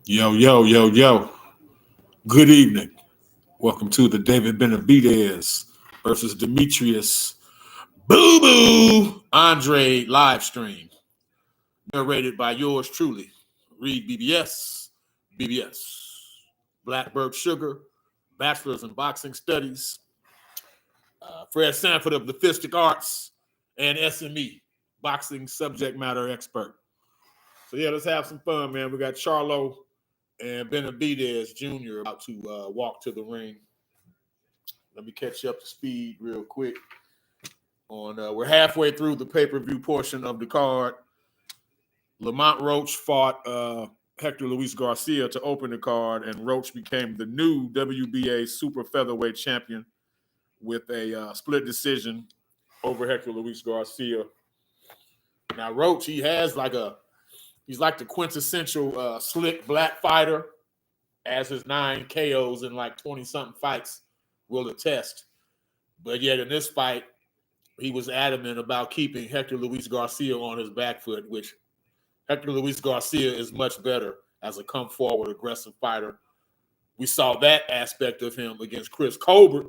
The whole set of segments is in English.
Yo, yo, yo, yo. Good evening. Welcome to the David Benavidez versus Demetrius Boo Boo Andrade live stream. Narrated by yours truly, REED-BBS, BBS. Blackbird Sugar, Bachelor's in Boxing Studies, Fred Sanford of the Fistic Arts, and SME, Boxing Subject Matter Expert. So, yeah, let's have some fun, man. We got Charlo and Benavidez Jr. about to walk to the ring. Let me catch you up to speed real quick. We're halfway through the pay-per-view portion of the card. Lamont Roach fought Hector Luis Garcia to open the card, and Roach became the new WBA super featherweight champion with a split decision over Hector Luis Garcia. Now, Roach, he's like the quintessential slick black fighter, as his 9 KOs in like 20-something fights will attest. But yet in this fight, he was adamant about keeping Hector Luis Garcia on his back foot, which Hector Luis Garcia is much better as a come-forward, aggressive fighter. We saw that aspect of him against Chris Colbert.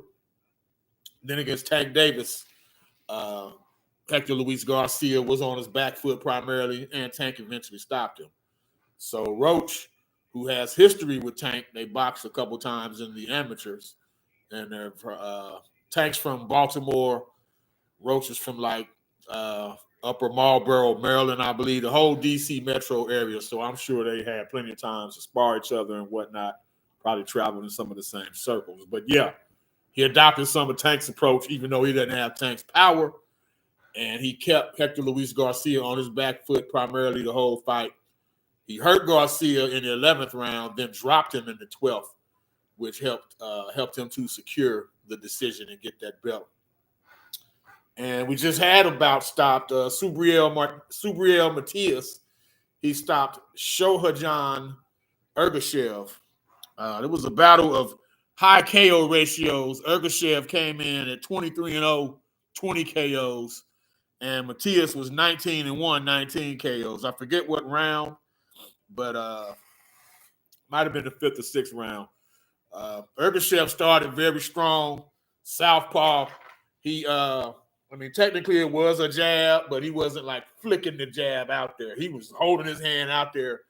Then against Tank Davis, Hector Luis Garcia was on his back foot primarily, and Tank eventually stopped him. So Roach, who has history with Tank, they boxed a couple times in the amateurs. And Tank's from Baltimore. Roach is from like Upper Marlboro, Maryland, I believe, the whole D.C. metro area. So I'm sure they had plenty of times to spar each other and whatnot, probably traveled in some of the same circles. But yeah, he adopted some of Tank's approach, even though he didn't have Tank's power. And he kept Hector Luis Garcia on his back foot primarily the whole fight. He hurt Garcia in the 11th round, then dropped him in the 12th, which helped him to secure the decision and get that belt. And we just had about stopped Subriel Matias. He stopped Shohajan Ergashev. It was a battle of high KO ratios. Ergashev came in at 23-0, 20 KOs. And Matias was 19-1, 19 KOs. I forget what round, but might have been the 5th or 6th round. Ergashev started very strong, southpaw. Technically it was a jab, but he wasn't like flicking the jab out there. He was holding his hand out there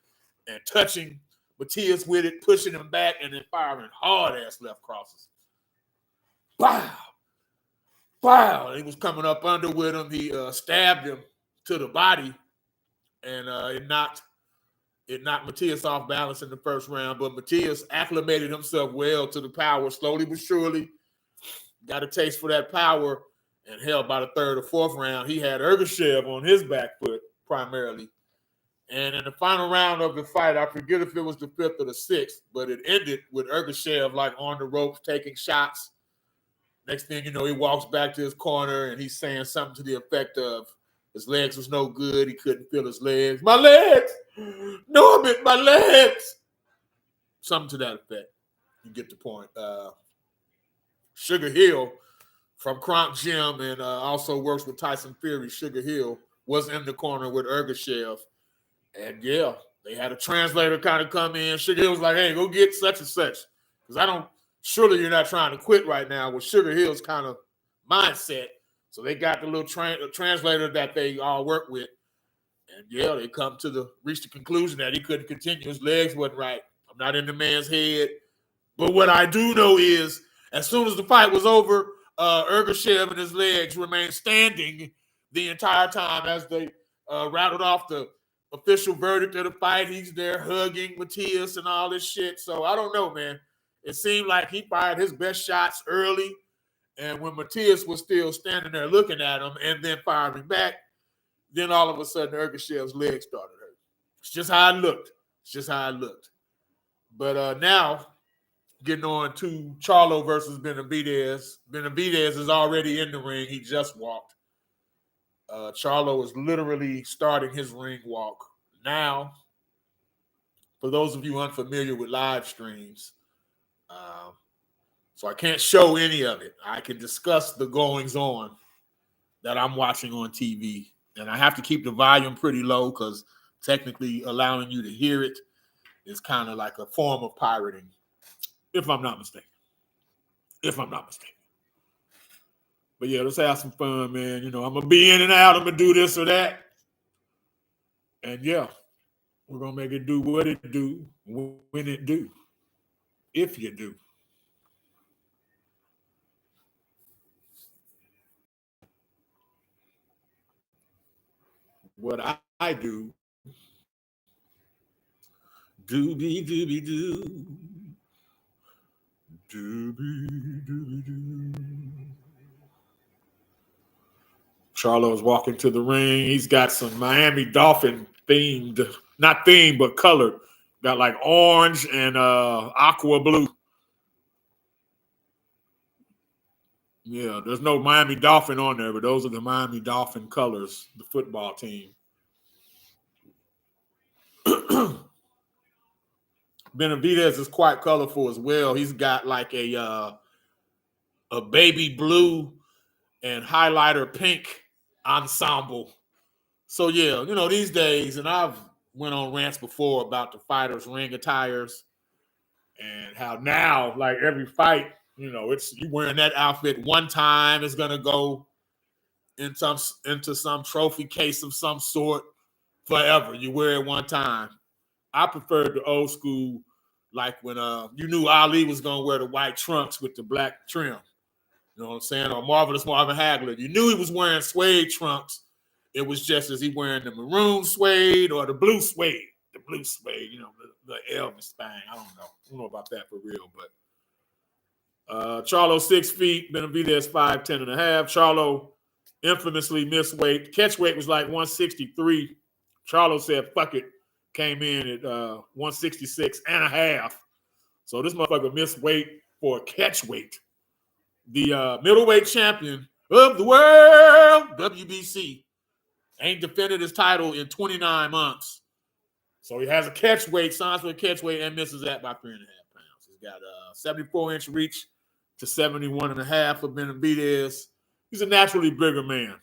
and touching Matias with it, pushing him back, and then firing hard-ass left crosses. Wow. Wow. He was coming up under with him. He stabbed him to the body, and it knocked Matias off balance in the first round. But Matias acclimated himself well to the power, slowly but surely. Got a taste for that power, and hell, by the 3rd or 4th round, he had Ergashev on his back foot primarily. And in the final round of the fight, I forget if it was the 5th or the 6th, but it ended with Ergashev like on the ropes taking shots. Next thing you know, he walks back to his corner and he's saying something to the effect of his legs was no good. He couldn't feel his legs. My legs! Norman, my legs! Something to that effect. You get the point. Sugar Hill from Kronk Gym and also works with Tyson Fury. Sugar Hill was in the corner with Ergashev. And yeah, they had a translator kind of come in. Sugar Hill was like, hey, go get such and such. Because surely you're not trying to quit right now with Sugar Hill's kind of mindset. So they got the little translator that they all work with. And yeah, they reached the conclusion that he couldn't continue. His legs wasn't right. I'm not in the man's head. But what I do know is as soon as the fight was over, Ergashev and his legs remained standing the entire time as they rattled off the official verdict of the fight. He's there hugging Matias and all this shit. So I don't know, man. It seemed like he fired his best shots early. And when Matias was still standing there looking at him and then firing back, then all of a sudden Ergashev's legs started hurting. It's just how it looked. But now, getting on to Charlo versus Benavidez. Benavidez is already in the ring. He just walked. Charlo is literally starting his ring walk now. For those of you unfamiliar with live streams, so I can't show any of it. I can discuss the goings-on that I'm watching on TV. And I have to keep the volume pretty low because technically allowing you to hear it is kind of like a form of pirating, if I'm not mistaken. But yeah, let's have some fun, man. You know, I'm gonna be in and out. I'm gonna do this or that, and yeah, we're gonna make it do what it do when it do, if you do. What I do, doobie doobie doo, doobie doobie doo. Charlo's walking to the ring. He's got some Miami Dolphin themed, not themed, but colored. Got like orange and aqua blue. Yeah, there's no Miami Dolphin on there, but those are the Miami Dolphin colors, the football team. Benavidez is quite colorful as well. He's got like a baby blue and highlighter pink ensemble. So yeah, you know, these days, and I've went on rants before about the fighters' ring attires and how now, like every fight, you know, it's you wearing that outfit one time, it's gonna go into some trophy case of some sort forever. You wear it one time. I preferred the old school, like when you knew Ali was gonna wear the white trunks with the black trim. You know what I'm saying? Or Marvelous Marvin Hagler. You knew he was wearing suede trunks. It was just as he wearing the maroon suede or the blue suede. The blue suede, you know, the Elvis thing. I don't know about that for real, but Charlo 6 feet, Benavidez 5'10" and a half. Charlo infamously missed weight. Catch weight was like 163. Charlo said, fuck it. Came in at 166 and a half. So this motherfucker missed weight for catch weight. The middleweight champion of the world, WBC, ain't defended his title in 29 months. So he has a catch weight, signs for a catch weight, and misses that by 3.5 pounds. He's got a 74-inch reach to 71.5 for Benavidez. He's a naturally bigger man.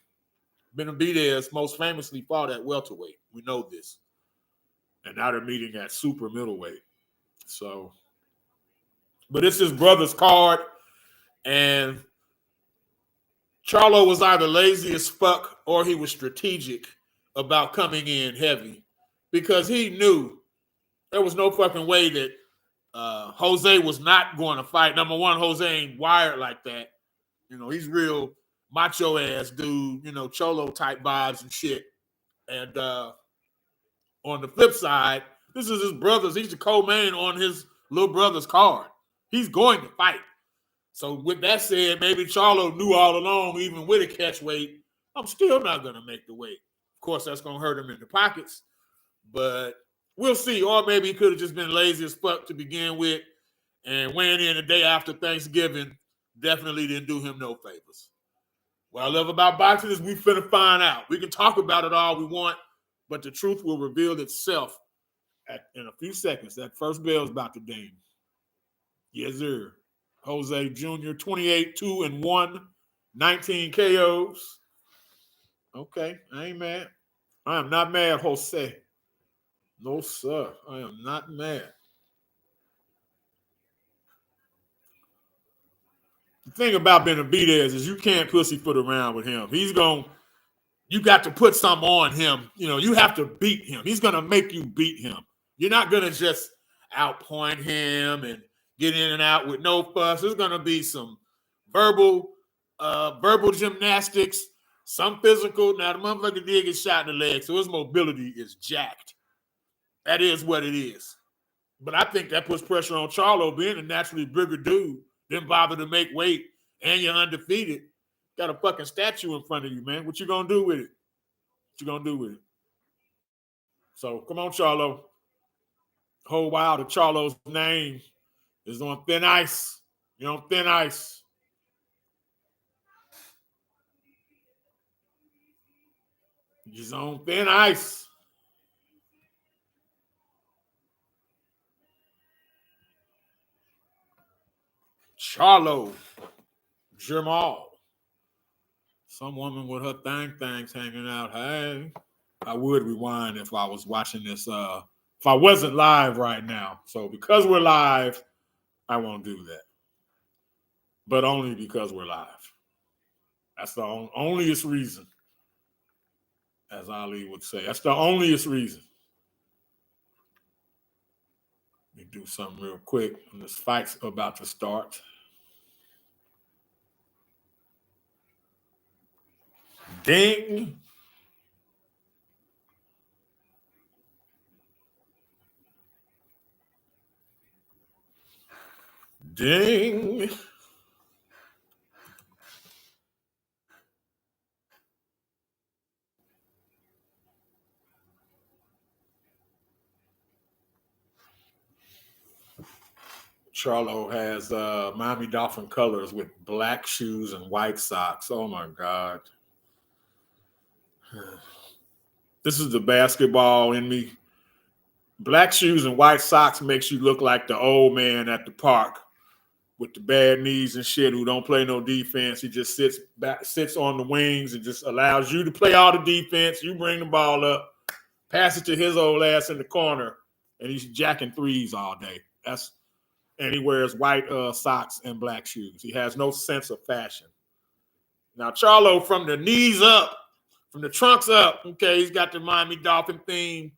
Benavidez most famously fought at welterweight. We know this. And now they're meeting at super middleweight. So, but it's his brother's card, and Charlo was either lazy as fuck or he was strategic about coming in heavy because he knew there was no fucking way that Jose was not going to fight. Number one, Jose ain't wired like that. You know, he's real macho ass dude, you know, Cholo type vibes and shit. And on the flip side, this is his brother's. He's the co-main on his little brother's card. He's going to fight. So with that said, maybe Charlo knew all along, even with a catch weight, I'm still not going to make the weight. Of course, that's going to hurt him in the pockets, but we'll see. Or maybe he could have just been lazy as fuck to begin with, and weighing in the day after Thanksgiving definitely didn't do him no favors. What I love about boxing is we finna find out. We can talk about it all we want, but the truth will reveal itself in a few seconds. That first bell is about to ding. Yes, sir. Jose Jr., 28, 2-1, 19 KOs. Okay, I ain't mad. I am not mad, Jose. No, sir. I am not mad. The thing about Benavidez is you can't pussyfoot around with him. You got to put something on him. You know, you have to beat him. He's going to make you beat him. You're not going to just outpoint him and get in and out with no fuss. There's going to be some verbal gymnastics, some physical. Now, the motherfucker did get shot in the leg, so his mobility is jacked. That is what it is. But I think that puts pressure on Charlo, being a naturally bigger dude. Didn't bother to make weight, and you're undefeated. Got a fucking statue in front of you, man. What you gonna do with it? What you gonna do with it? So come on, Charlo. Whole while the Charlo's name is on thin ice. You're on thin ice. You're on thin ice. Charlo. Jermall. Some woman with her things hanging out. Hey, I would rewind if I was watching this if I wasn't live right now. So because we're live, I won't do that. But only because we're live. That's the onlyest reason, as Ali would say. That's the onlyest reason. Let me do something real quick. This fight's about to start. Ding. Ding. Charlo has Miami Dolphin colors with black shoes and white socks. Oh my God. This is the basketball in me. Black shoes and white socks makes you look like the old man at the park with the bad knees and shit who don't play no defense. He just sits on the wings and just allows you to play all the defense. You bring the ball up, pass it to his old ass in the corner, and he's jacking threes all day. And he wears white socks and black shoes. He has no sense of fashion. Now, Charlo, from the knees up, from the trunks up, okay, he's got the Miami Dolphin theme,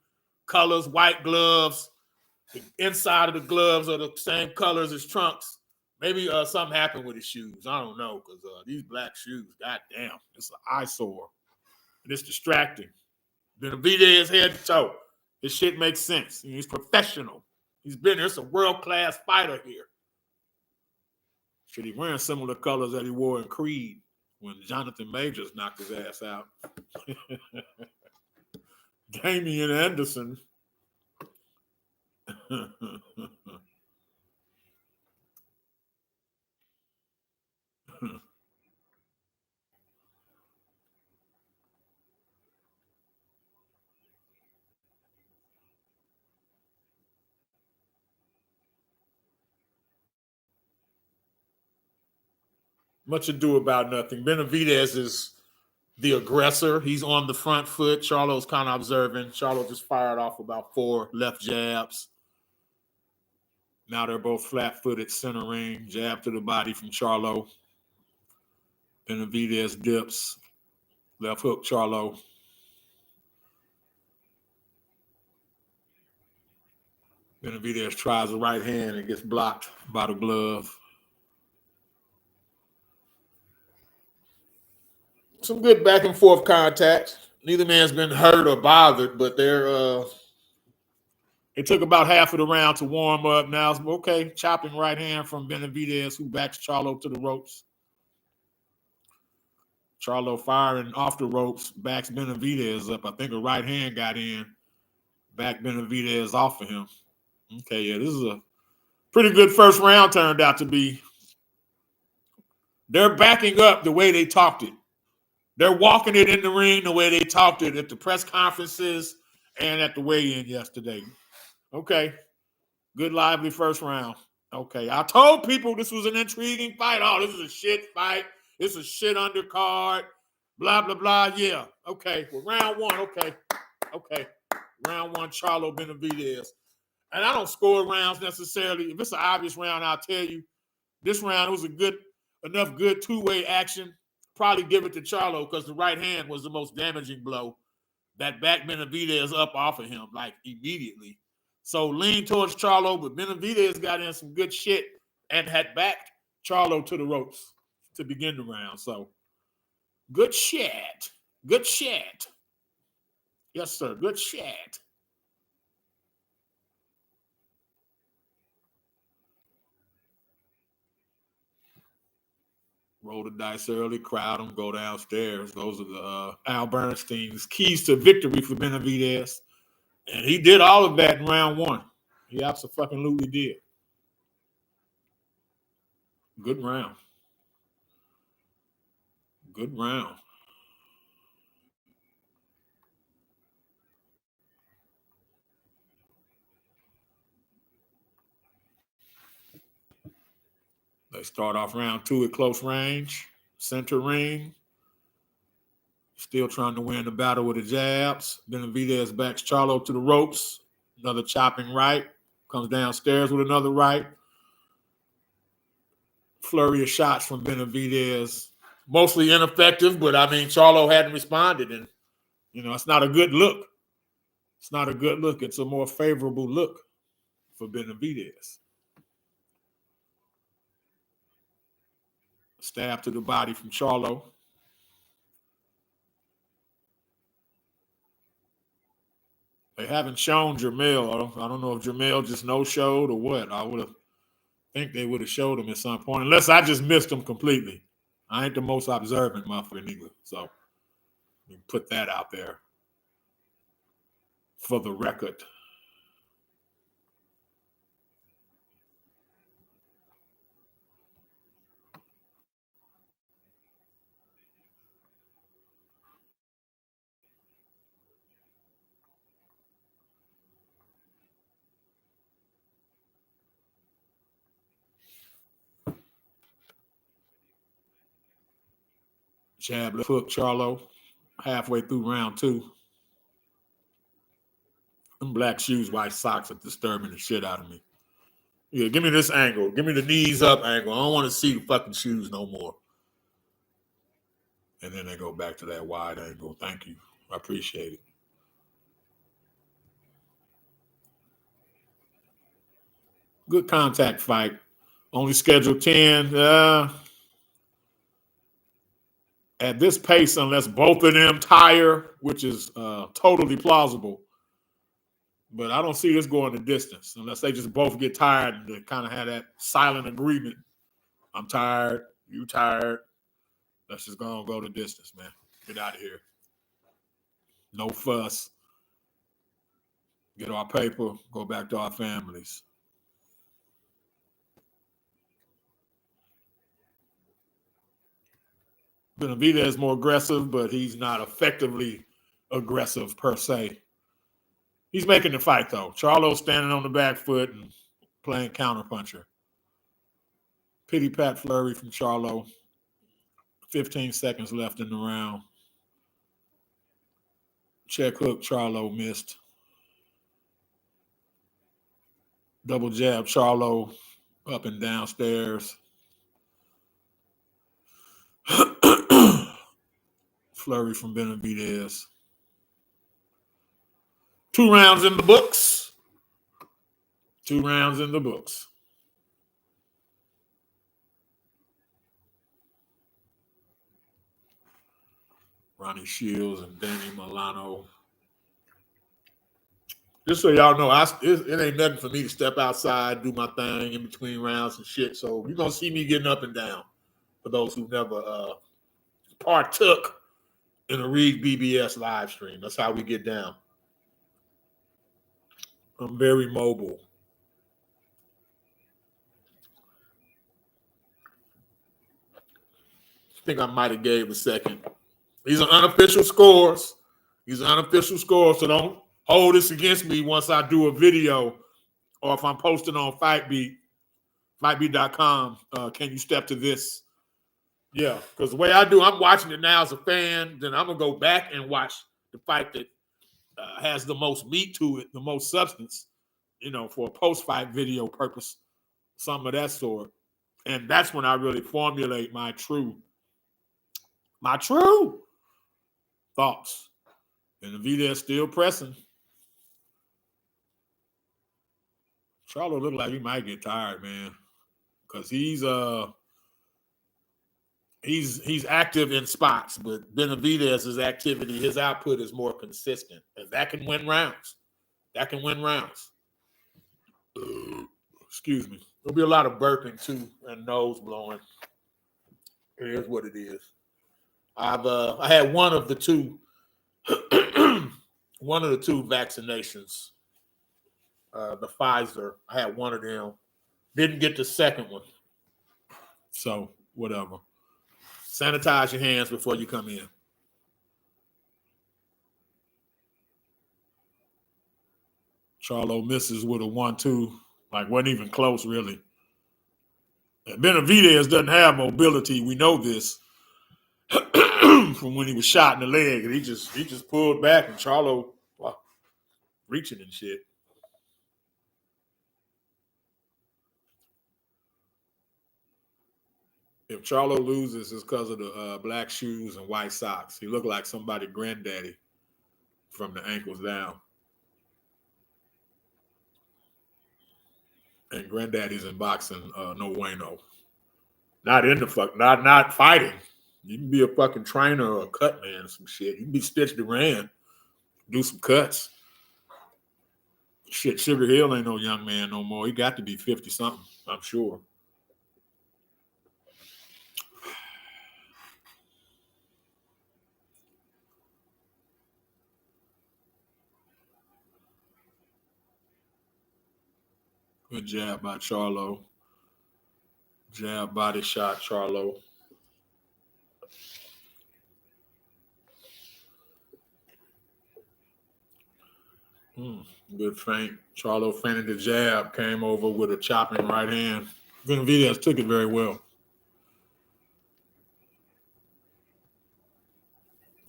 colors, white gloves. The inside of the gloves are the same colors as trunks. Maybe something happened with his shoes. I don't know, because these black shoes, goddamn, it's an eyesore. And it's distracting. Benavidez head to toe. This shit makes sense. He's professional. He's been there. It's a world-class fighter here. Should he wearing similar colors that he wore in Creed when Jonathan Majors knocked his ass out? Damian Anderson. Much ado about nothing. Benavidez is the aggressor. He's on the front foot. Charlo's kind of observing. Charlo just fired off about 4 left jabs. Now they're both flat-footed centering. Jab to the body from Charlo. Benavidez dips. Left hook, Charlo. Benavidez tries the right hand and gets blocked by the glove. Some good back and forth contact. Neither man's been hurt or bothered, but it took about half of the round to warm up. Now it's okay. Chopping right hand from Benavidez, who backs Charlo to the ropes. Charlo firing off the ropes, backs Benavidez up. I think a right hand got in, backed Benavidez off of him. Okay, yeah, this is a pretty good first round turned out to be. They're backing up the way they talked it. They're walking it in the ring the way they talked it at the press conferences and at the weigh-in yesterday. Okay. Good, lively first round. Okay. I told people this was an intriguing fight. Oh, this is a shit fight. It's a shit undercard. Blah, blah, blah. Yeah. Okay. Well, round one. Okay. Okay. Round one, Charlo Benavidez. And I don't score rounds necessarily. If it's an obvious round, I'll tell you. This round was enough good two-way action. Probably give it to Charlo because the right hand was the most damaging blow that backed Benavidez up off of him, like immediately. So lean towards Charlo, but Benavidez got in some good shit and had backed Charlo to the ropes to begin the round. So good shit. Good shit. Yes, sir. Good shit. Roll the dice early, crowd them, go downstairs. Those are the Al Bernstein's keys to victory for Benavidez. And he did all of that in round one. He absolutely did. Good round. Good round. They start off round two at close range, center ring. Still trying to win the battle with the jabs. Benavidez backs Charlo to the ropes. Another chopping right. Comes downstairs with another right. Flurry of shots from Benavidez. Mostly ineffective, but I mean, Charlo hadn't responded. And, it's not a good look. It's not a good look. It's a more favorable look for Benavidez. Stab to the body from Charlo. They haven't shown Jermall. I don't know if Jermall just no-showed or what. I would have think they would have showed him at some point, unless I just missed him completely. I ain't the most observant motherfucker either. So you put that out there for the record. Jab left hook Charlo halfway through round 2. Them black shoes, white socks are disturbing the shit out of me. Yeah, give me this angle. Give me the knees up angle. I don't want to see the fucking shoes no more. And then they go back to that wide angle. Thank you. I appreciate it. Good contact fight. Only scheduled 10. At this pace, unless both of them tire, which is totally plausible. But I don't see this going the distance unless they just both get tired and they kind of have that silent agreement. I'm tired. You tired. Let's just go the distance, man. Get out of here. No fuss. Get our paper. Go back to our families. Benavidez is more aggressive, but he's not effectively aggressive per se. He's making the fight, though. Charlo's standing on the back foot and playing counterpuncher. Pity pat flurry from Charlo. 15 seconds left in the round. Check hook, Charlo missed. Double jab, Charlo up and downstairs. Flurry from Benavidez. 2 rounds in the books. 2 rounds in the books. Ronnie Shields and Danny Milano. Just so y'all know, it ain't nothing for me to step outside, do my thing in between rounds and shit. So you're going to see me getting up and down for those who never partook in a REED-BBS live stream. That's how we get down. I'm very mobile. I think I might have gave a second. These are unofficial scores. So don't hold this against me once I do a video or if I'm posting on FightBeat, fightbeat.com. Can you step to this? Yeah, because the way I do, I'm watching it now as a fan. Then I'm going to go back and watch the fight that has the most meat to it, the most substance, for a post-fight video purpose, something of that sort. And that's when I really formulate my true thoughts. And Benavidez still pressing. Charlo look like he might get tired, man, because he's active in spots, but Benavidez's activity, his output is more consistent, and that can win rounds. Excuse me. There'll be a lot of burping too and nose blowing. It is what it is. I had one of the two vaccinations. The Pfizer. I had one of them. Didn't get the second one. So whatever. Sanitize your hands before you come in. Charlo misses with a 1-2. Like, wasn't even close, really. And Benavidez doesn't have mobility. We know this from when he was shot in the leg. And he just pulled back, and Charlo reaching and shit. If Charlo loses, it's because of the black shoes and white socks. He looked like somebody granddaddy from the ankles down. And granddaddies in boxing, no bueno. Not in the fuck, not fighting. You can be a fucking trainer or a cut man or some shit. You can be Stitch Duran, do some cuts. Shit, Sugar Hill ain't no young man no more. He got to be 50-something, I'm sure. Good jab by Charlo. Jab, body shot, Charlo. Good feint. Charlo feinted the jab, came over with a chopping right hand. Benavidez took it very well.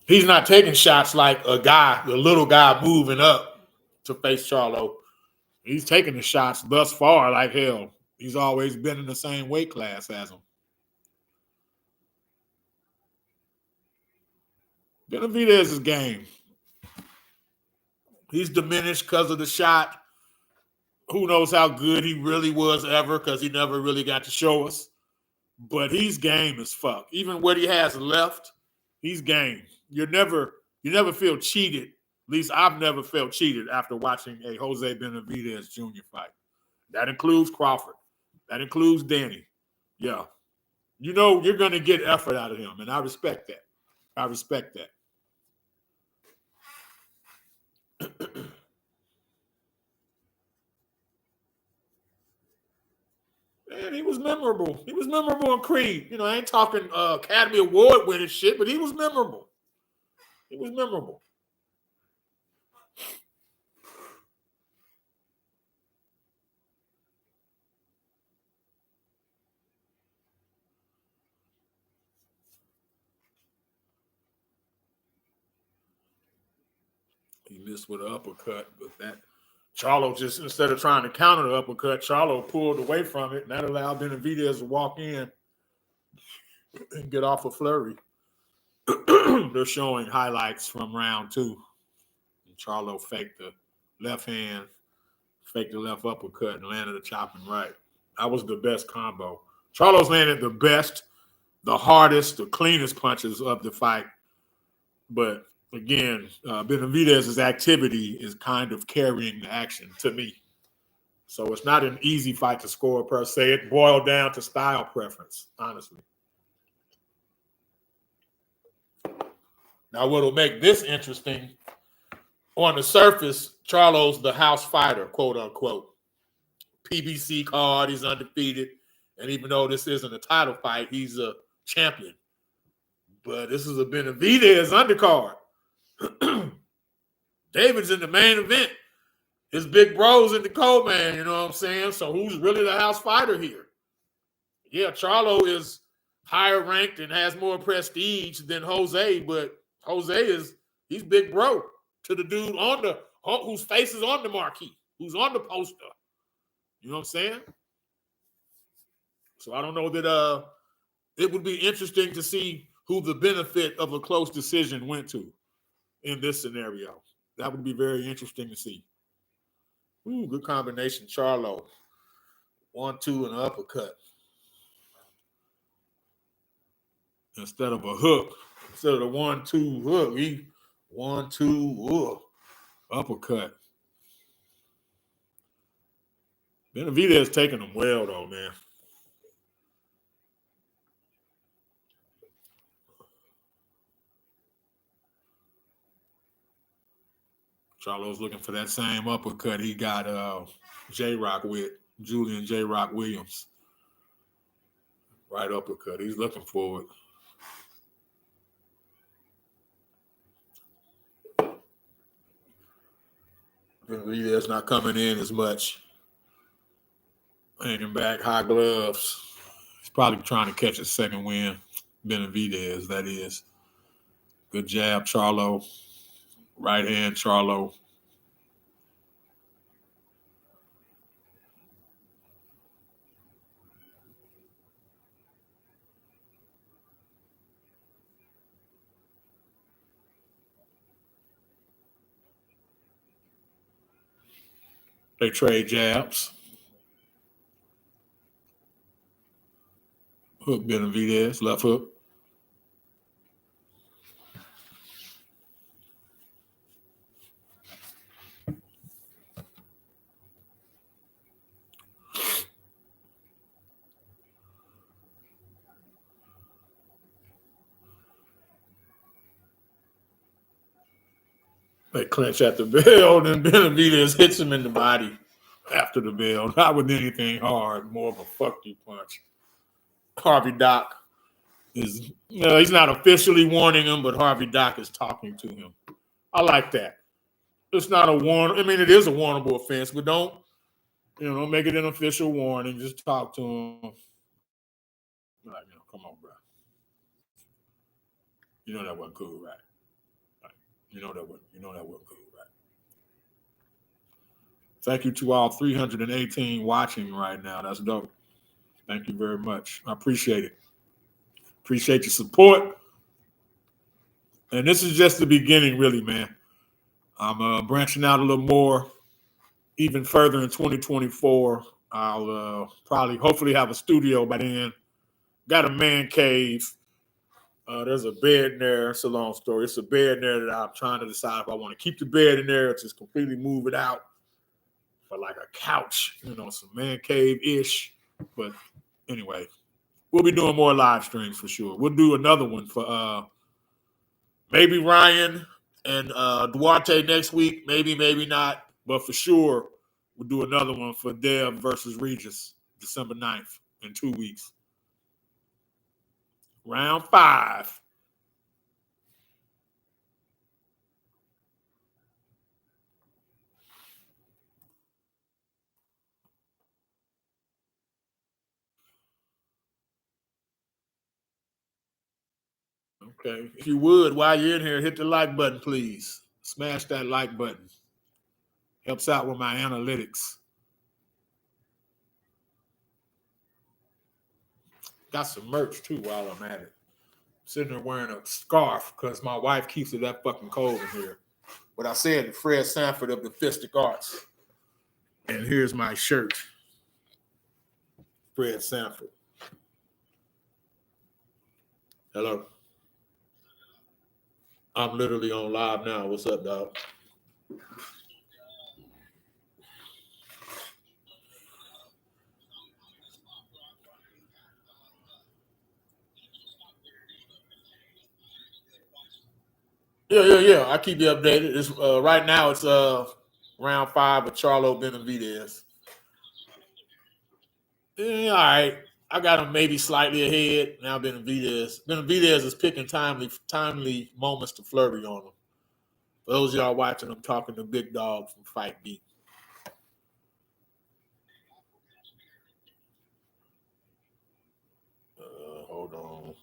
He's not taking shots like a little guy moving up to face Charlo. He's taking the shots thus far like hell. He's always been in the same weight class as him. Benavidez's game. He's diminished because of the shot. Who knows how good he really was ever, because he never really got to show us. But he's game as fuck. Even what he has left, he's game. You never feel cheated. At least I've never felt cheated after watching a Jose Benavidez Jr. fight. That includes Crawford. That includes Danny. Yeah. You know you're going to get effort out of him, and I respect that. I respect that. Man, he was memorable. He was memorable in Creed. You know, I ain't talking Academy Award winning shit, but he was memorable. He was memorable. He missed with an uppercut, but that Charlo just, instead of trying to counter the uppercut, Charlo pulled away from it, and that allowed Benavidez to walk in and get off a flurry. They're showing highlights from round 2. And Charlo faked the left hand, faked the left uppercut, and landed a chopping right. That was the best combo. Charlo's landed the best, the hardest, the cleanest punches of the fight. But again, Benavidez's activity is kind of carrying the action to me. So it's not an easy fight to score per se. It boiled down to style preference, honestly. Now, what'll make this interesting, on the surface, Charlo's the house fighter, quote unquote. PBC card, he's undefeated. And even though this isn't a title fight, he's a champion. But this is a Benavidez undercard. David's in the main event. His big bro's in the co-man, you know what I'm saying? So who's really the house fighter here? Yeah, Charlo is higher ranked and has more prestige than Jose, but he's big bro to the dude whose face is on the marquee, who's on the poster. You know what I'm saying? So I don't know that it would be interesting to see who the benefit of a close decision went to in this scenario. That would be very interesting to see. Ooh, good combination, Charlo. 1-2 and an uppercut. Instead of a hook, instead of the 1-2 hook, he 1-2 uppercut. Benavidez taking him well, though, man. Charlo's looking for that same uppercut he got J-Rock with, Julian J-Rock Williams. Right uppercut. He's looking for it. Benavidez not coming in as much. Hanging back, high gloves. He's probably trying to catch a second win. Benavidez, that is. Good jab, Charlo. Right hand, Charlo. They trade jabs. Hook Benavidez, left hook. They clinch at the bell, and Benavidez hits him in the body after the bell. Not with anything hard, more of a fuck you punch. Harvey Dock is, he's not officially warning him, but Harvey Dock is talking to him. I like that. It's not a warning. I mean, it is a warnable offense, but don't make it an official warning. Just talk to him. Like, come on, bro. You know that wasn't cool, right? You know that wasn't cool, right? Thank you to all 318 watching right now. That's dope. Thank you very much. I appreciate it. Appreciate your support. And this is just the beginning, really, man. I'm branching out a little more, even further in 2024. I'll hopefully have a studio by then. Got a man cave. There's a bed in there. It's a long story. It's a bed in there that I'm trying to decide if I want to keep the bed in there or just completely move it out for like a couch, some man cave-ish. But anyway, we'll be doing more live streams for sure. We'll do another one for maybe Ryan and Duarte next week. Maybe not. But for sure, we'll do another one for Dev versus Regis, December 9th in 2 weeks. Round 5. Okay. If you would, while you're in here, hit the like button, please. Smash that like button. Helps out with my analytics. Got some merch, too, while I'm at it. Sitting there wearing a scarf because my wife keeps it that fucking cold in here. But I said Fred Sanford of the Fistic Arts. And here's my shirt. Fred Sanford. Hello. I'm literally on live now. What's up, dog? Yeah. I keep you updated. It's right now. It's round 5 of Charlo Benavidez. Yeah, all right. I got him maybe slightly ahead. Now Benavidez is picking timely moments to flurry on him. For those of y'all watching, I'm talking to Big Dog from Fight Beat. Hold on.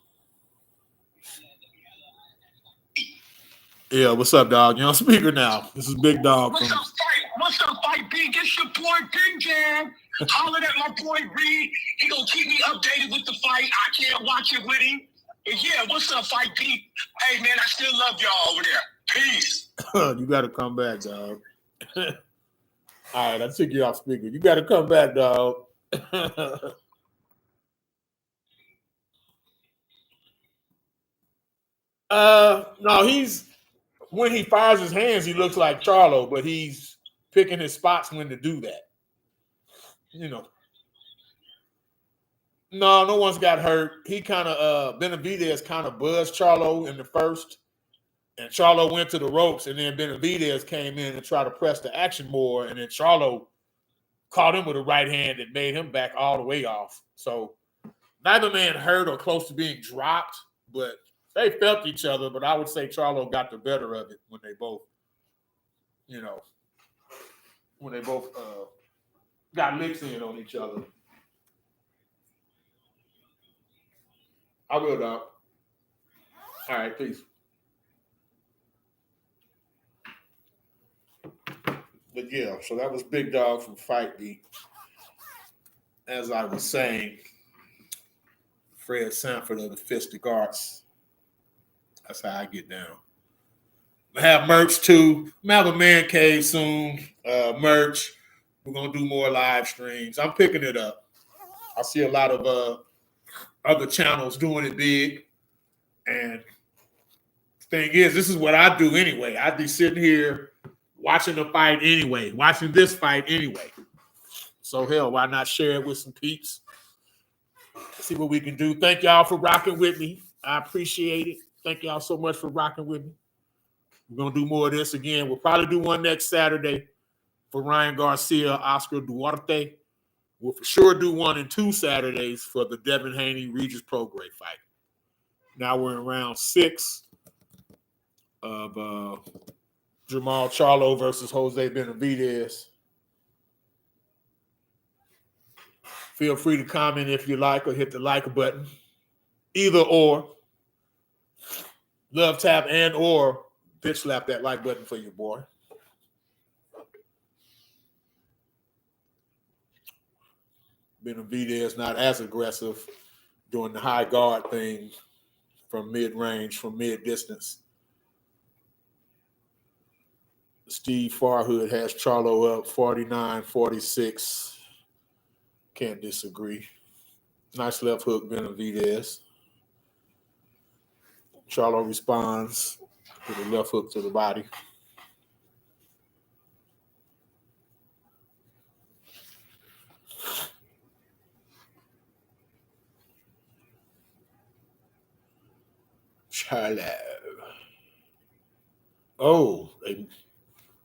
Yeah, what's up, dog? You're on speaker now. This is Big Dog. What's up, Fight Beat? It's your boy Big Jam. Hollering at my boy Reed. He gonna keep me updated with the fight. I can't watch it with him. And yeah, what's up, Fight Beat? Hey, man, I still love y'all over there. Peace. You got to come back, dog. All right, I took you off speaker. You got to come back, dog. No, when he fires his hands, he looks like Charlo, but he's picking his spots when to do that. No one's got hurt. He kind of Benavidez kind of buzzed Charlo in the first, and Charlo went to the ropes, and then Benavidez came in and tried to press the action more, and then Charlo caught him with a right hand that made him back all the way off. So neither man hurt or close to being dropped, but they felt each other. But I would say Charlo got the better of it when they both, got licks in on each other. I will, dog. All right, peace. But yeah, so that was Big Dog from Fight Beat. As I was saying, Fred Sanford of the Fistic Arts. That's how I get down. I have merch too. I'm gonna have a man cave soon. Merch. We're going to do more live streams. I'm picking it up. I see a lot of other channels doing it big. And the thing is, this is what I do anyway. I'd be sitting here watching the fight anyway, watching this fight anyway. So, hell, why not share it with some peeps? See what we can do. Thank y'all for rocking with me. I appreciate it. Thank y'all so much for rocking with me. We're going to do more of this again. We'll probably do one next Saturday for Ryan Garcia, Oscar Duarte. We'll for sure do one in 2 Saturdays for the Devin Haney, Regis Prograis fight. Now we're in round 6 of Jermall Charlo versus Jose Benavidez. Feel free to comment if you like or hit the like button. Either or. Love tap and or bitch slap that like button for your boy. Benavidez not as aggressive doing the high guard thing from mid-range, from mid-distance. Steve Farhood has Charlo up 49-46. Can't disagree. Nice left hook, Benavidez. Charlo responds with a left hook to the body. Charlo. Oh, they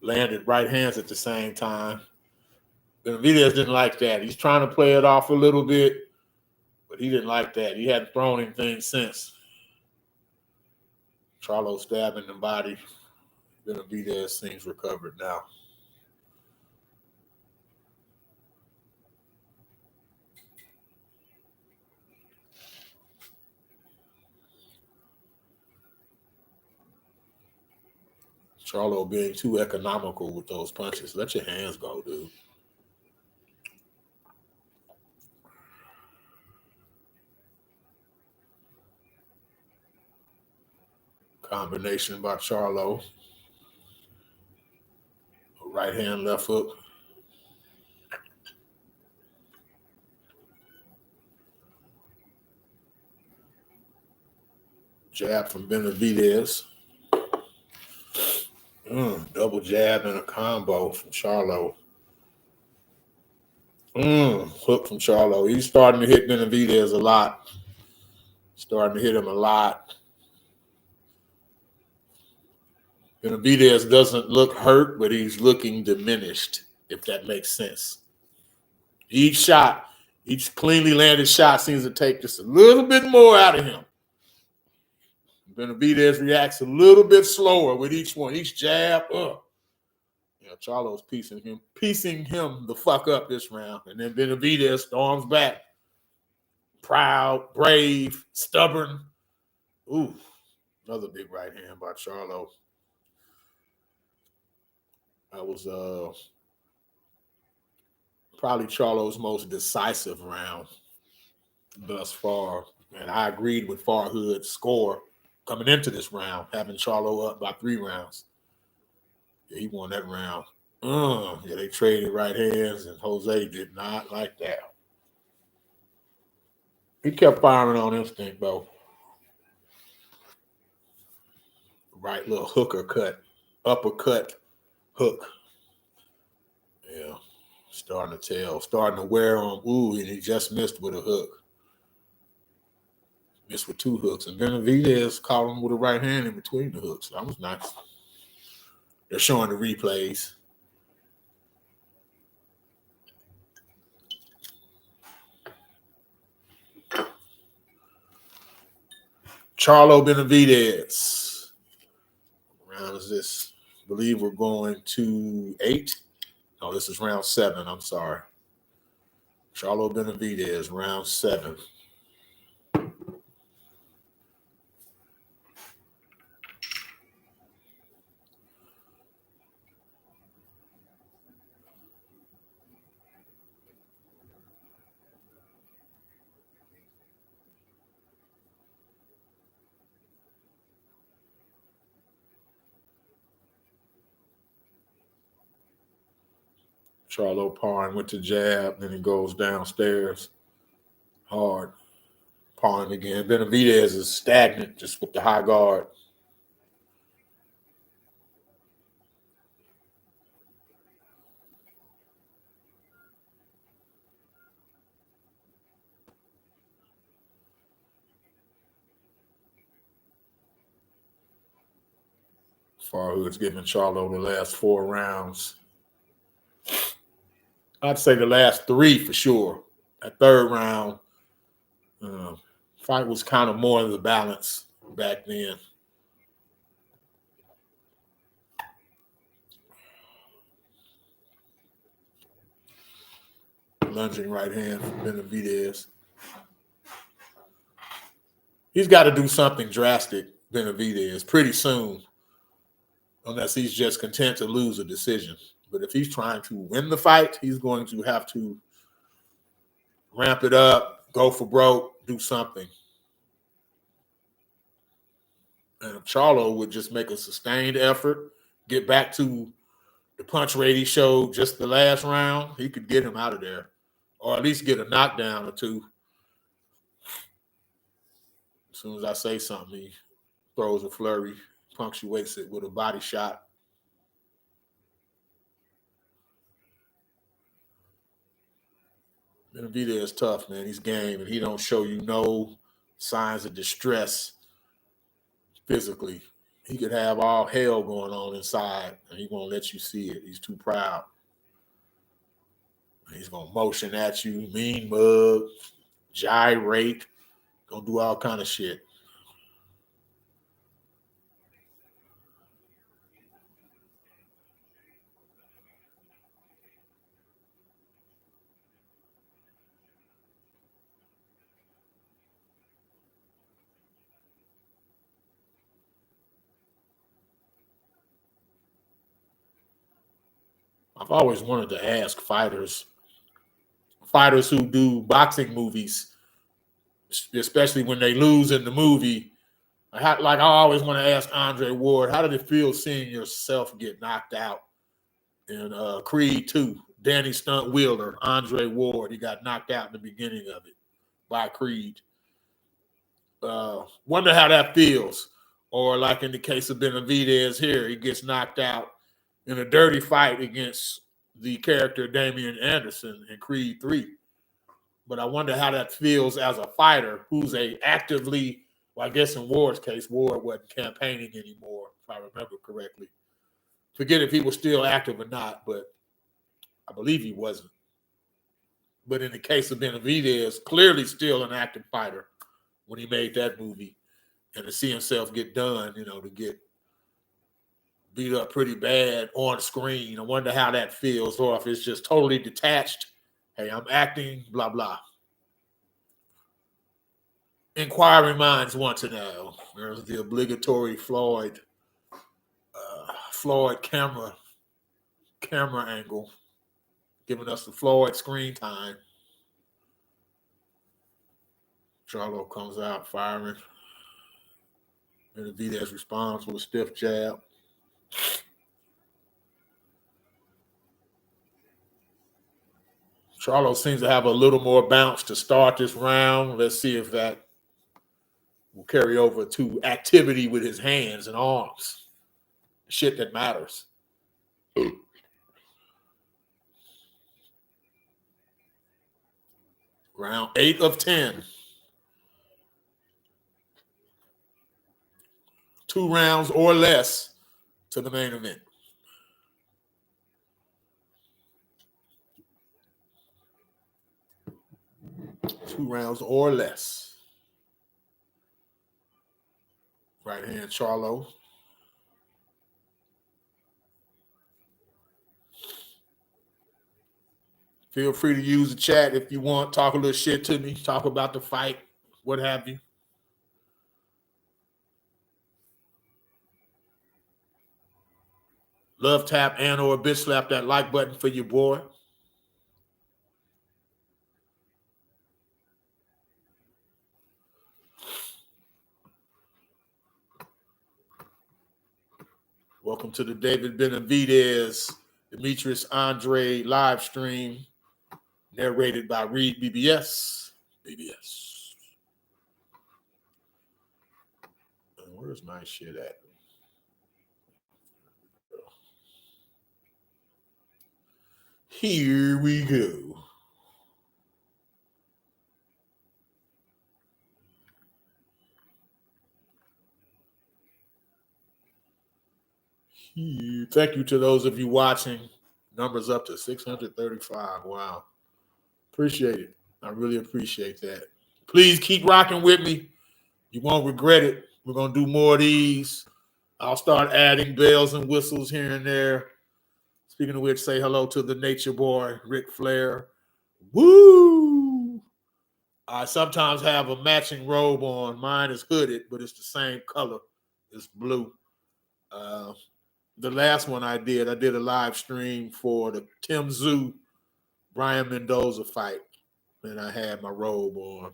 landed right hands at the same time. Benavidez didn't like that. He's trying to play it off a little bit, but he didn't like that. He hadn't thrown anything since. Charlo stabbing the body. Benavidez seems recovered now. Charlo being too economical with those punches. Let your hands go, dude. Combination by Charlo. Right hand, left hook. Jab from Benavidez. Double jab and a combo from Charlo. Hook from Charlo. He's starting to hit Benavidez a lot. Starting to hit him a lot. Benavidez doesn't look hurt, but he's looking diminished, if that makes sense. Each shot, each cleanly landed shot seems to take just a little bit more out of him. Benavidez reacts a little bit slower with each one. Each jab, Yeah, Charlo's piecing him the fuck up this round. And then Benavidez storms back. Proud, brave, stubborn. Ooh, another big right hand by Charlo. That was probably Charlo's most decisive round thus far. And I agreed with Farhood's score coming into this round, having Charlo up by 3 rounds. Yeah, he won that round. Yeah, they traded right hands, and Jose did not like that. He kept firing on instinct, though. Right little hooker cut, uppercut, hook. Yeah, starting to tell, starting to wear on. Ooh, and he just missed with a hook. Missed with 2 hooks. And Benavidez caught him with a right hand in between the hooks. That was nice. They're showing the replays. Charlo Benavidez. Round is this? I believe we're going to 8. No, this is round 7. I'm sorry. Charlo Benavidez, round 7. Charlo pawing with the jab, then he goes downstairs hard, pawing again. Benavidez is stagnant just with the high guard. Farhood's giving Charlo the last 4 rounds. I'd say the last 3 for sure. That third round, fight was kind of more of the balance back then. Lunging right hand from Benavidez. He's got to do something drastic, Benavidez, pretty soon, unless he's just content to lose a decision. But if he's trying to win the fight, he's going to have to ramp it up, go for broke, do something. And if Charlo would just make a sustained effort, get back to the punch rate he showed just the last round, he could get him out of there, or at least get a knockdown or 2. As soon as I say something, he throws a flurry, punctuates it with a body shot. Benavidez is tough, man. He's game, and he don't show you no signs of distress physically. He could have all hell going on inside, and he won't let you see it. He's too proud. He's going to motion at you, mean mug, gyrate, going to do all kind of shit. I've always wanted to ask fighters who do boxing movies, especially when they lose in the movie. Like I always want to ask Andre Ward, how did it feel seeing yourself get knocked out in Creed 2? Danny Stunt Wheeler, Andre Ward, he got knocked out in the beginning of it by Creed. Wonder how that feels. Or like in the case of Benavidez here, he gets knocked out in a dirty fight against the character Damian Anderson in Creed 3. But I wonder how that feels as a fighter who's actively, well, I guess in Ward's case, Ward wasn't campaigning anymore, if I remember correctly. Forget if he was still active or not, but I believe he wasn't. But in the case of Benavidez, clearly still an active fighter when he made that movie. And to see himself get done, to get beat up pretty bad on screen. I wonder how that feels, or if it's just totally detached. Hey, I'm acting, blah, blah. Inquiring minds want to know. There's the obligatory Floyd camera angle, giving us the Floyd screen time. Charlo comes out firing. Benavidez responds with a stiff jab. Charlo seems to have a little more bounce to start this round. Let's see if that will carry over to activity with his hands and arms. Shit that matters. Round 8 of 10. 2 rounds or less to the main event. 2 rounds or less. Right hand, Charlo. Feel free to use the chat if you want. Talk a little shit to me. Talk about the fight, what have you. Love tap and or bitch slap that like button for your boy. Welcome to the David Benavidez Demetrius Andrade live stream, narrated by REED-BBS. BBS. And where's my shit at? Here we go. Thank you to those of you watching. Numbers up to 635. Wow. Appreciate it. I really appreciate that. Please keep rocking with me. You won't regret it. We're going to do more of these. I'll start adding bells and whistles here and there. Speaking of which, say hello to the nature boy, Ric Flair. Woo! I sometimes have a matching robe on. Mine is hooded, but it's the same color. It's blue. The last one I did a live stream for the Tim Zoo Brian Mendoza fight, and I had my robe on.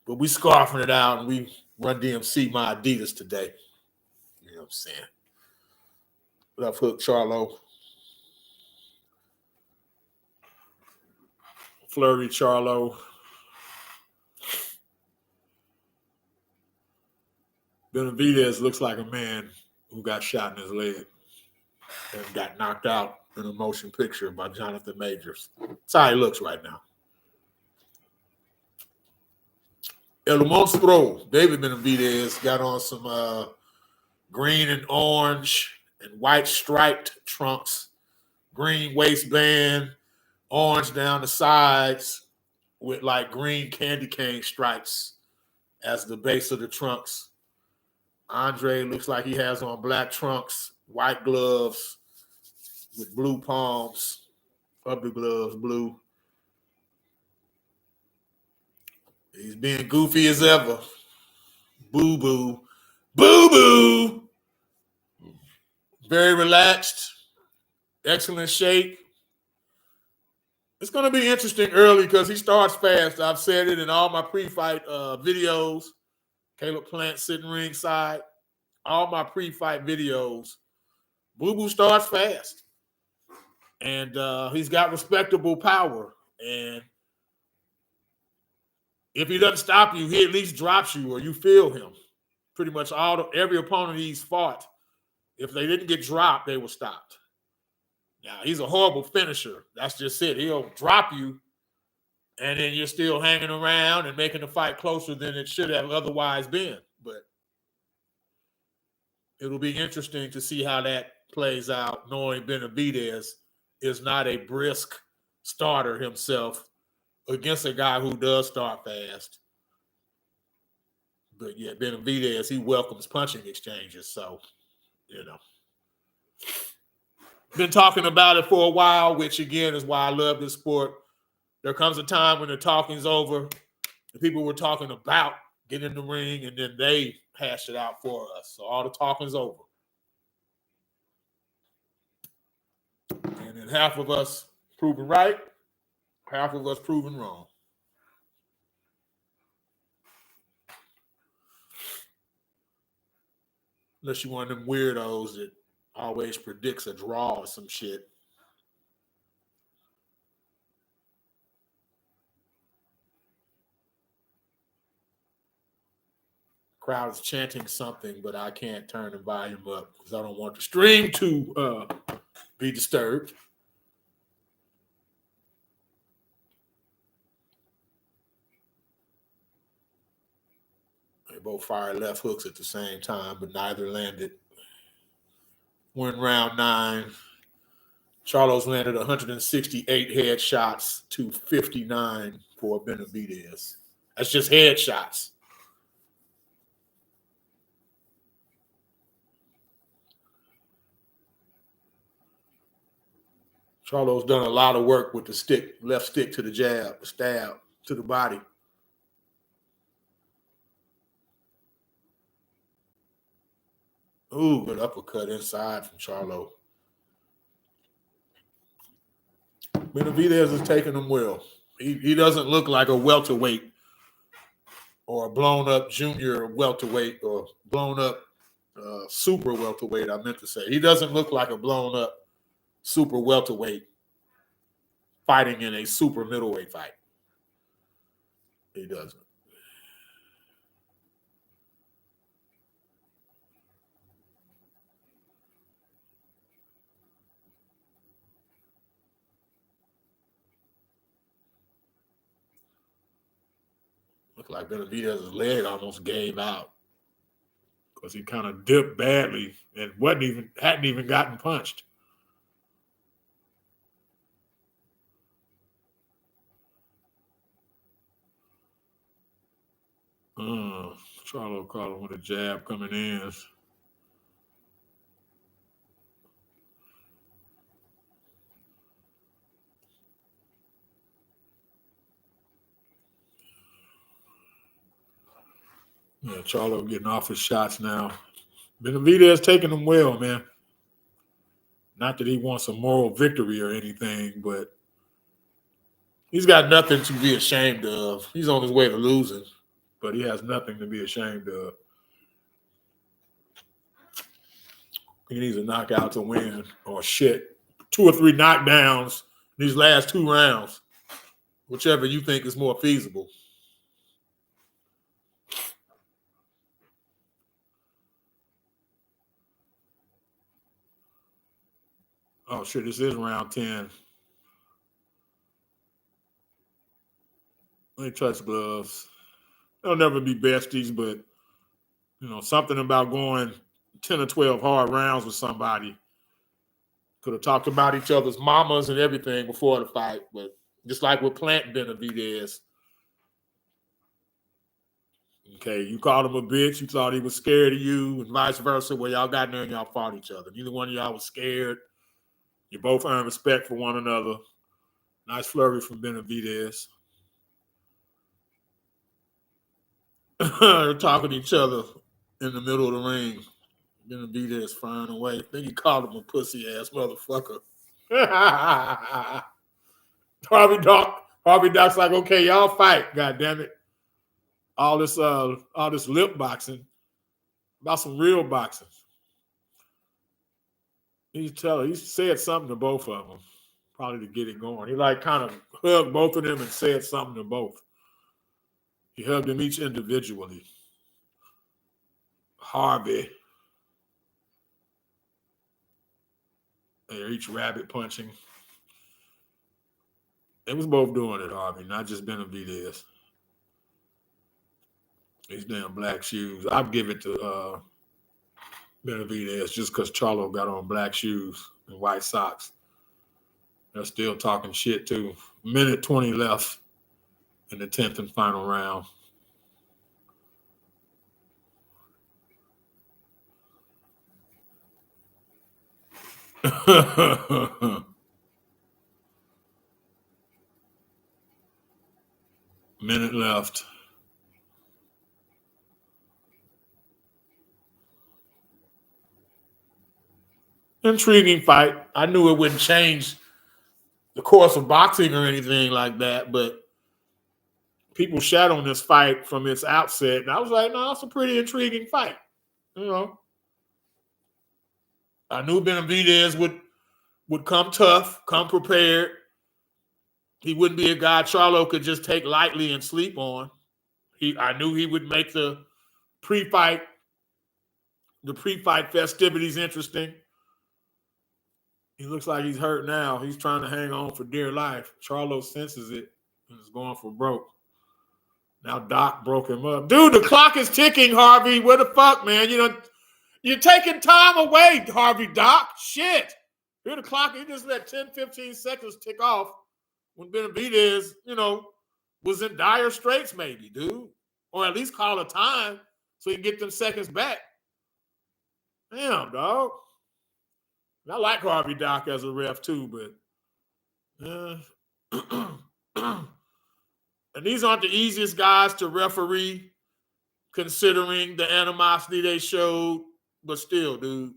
But we scarfing it out, and we run DMC my Adidas today. You know what I'm saying? Left hook, Charlo. Flurry, Charlo. Benavidez looks like a man who got shot in his leg and got knocked out in a motion picture by Jonathan Majors. That's how he looks right now. El Monstro, David Benavidez, got on some green and orange and white striped trunks, green waistband, orange down the sides with like green candy cane stripes as the base of the trunks. Andre looks like he has on black trunks, white gloves with blue palms, upper gloves blue. He's being goofy as ever. Boo-boo. Boo-boo. Very relaxed. Excellent shape. It's going to be interesting early because he starts fast. I've said it in all my pre-fight videos. Caleb Plant sitting ringside. All my pre-fight videos. Boo-boo starts fast. And he's got respectable power. And if he doesn't stop you, he at least drops you or you feel him. Pretty much every opponent he's fought, if they didn't get dropped, they were stopped. Now, he's a horrible finisher. That's just it. He'll drop you, and then you're still hanging around and making the fight closer than it should have otherwise been. But it'll be interesting to see how that plays out, knowing Benavidez is not a brisk starter himself against a guy who does start fast. But yeah, Benavidez, he welcomes punching exchanges. So, you know. Been talking about it for a while, which again is why I love this sport. There comes a time when the talking's over. The people were talking about getting in the ring, and then they hash it out for us. So all the talking's over. And then half of us proven right, half of us proven wrong. Unless you're one of them weirdos that always predicts a draw or some shit. Crowd is chanting something, but I can't turn the volume up because I don't want the stream to be disturbed. They both fired left hooks at the same time, but neither landed. We're in round 9. Charlo's landed 168 headshots to 59 for Benavidez. That's just headshots. Charlo's done a lot of work with the stick, left stick to the jab, the stab to the body. Ooh, good uppercut inside from Charlo. Benavidez is taking him well. He doesn't look like a welterweight or a blown-up junior welterweight or blown-up super welterweight, I meant to say. He doesn't look like a blown up super welterweight fighting in a super middleweight fight. He doesn't. Looked like Benavidez's leg almost gave out because he kind of dipped badly and hadn't even gotten punched. Charlo caught him with a jab coming in. Yeah, Charlo getting off his shots now. Benavidez taking them well, man. Not that he wants a moral victory or anything, but he's got nothing to be ashamed of. He's on his way to losing, but he has nothing to be ashamed of. He needs a knockout to win, or 2 or 3 knockdowns these last 2 rounds, whichever you think is more feasible. Oh, shit, this is round 10. They touch gloves. They'll never be besties, but, something about going 10 or 12 hard rounds with somebody. Could have talked about each other's mamas and everything before the fight, but just like with Plant Benavidez. Okay, you called him a bitch. You thought he was scared of you, and vice versa. Well, y'all got in there and y'all fought each other. Neither one of y'all was scared. You both earned respect for one another. Nice flurry from Benavidez. They're talking to each other in the middle of the ring. Benavidez flying away. Then you called him a pussy-ass motherfucker. Harvey Doc's like, okay, y'all fight, goddammit. All this lip boxing about some real boxing. He said something to both of them, probably to get it going. He kind of hugged both of them and said something to both. He hugged them each individually. Harvey. They're each rabbit punching. They was both doing it, Harvey, not just Benavidez. These damn black shoes. I'd give it to Benavidez just because Charlo got on black shoes and white socks. They're still talking shit, too. Minute 20 left in the 10th and final round. Minute left. Intriguing fight. I knew it wouldn't change the course of boxing or anything like that, but people shat on this fight from its outset, and I was like, no, it's a pretty intriguing fight. I knew Benavidez would come tough, come prepared. He wouldn't be a guy Charlo could just take lightly and sleep on. I knew he would make the pre-fight festivities interesting. He looks like he's hurt now. He's trying to hang on for dear life. Charlo senses it and is going for broke. Now Doc broke him up. Dude, the clock is ticking, Harvey. What the fuck, man? You're taking time away, Harvey Doc. Shit. Here the clock, he just let 10, 15 seconds tick off when Benavidez, was in dire straits maybe, dude. Or at least call a time so he can get them seconds back. Damn, dog. I like Harvey Doc as a ref too, but and these aren't the easiest guys to referee, considering the animosity they showed. But still, dude,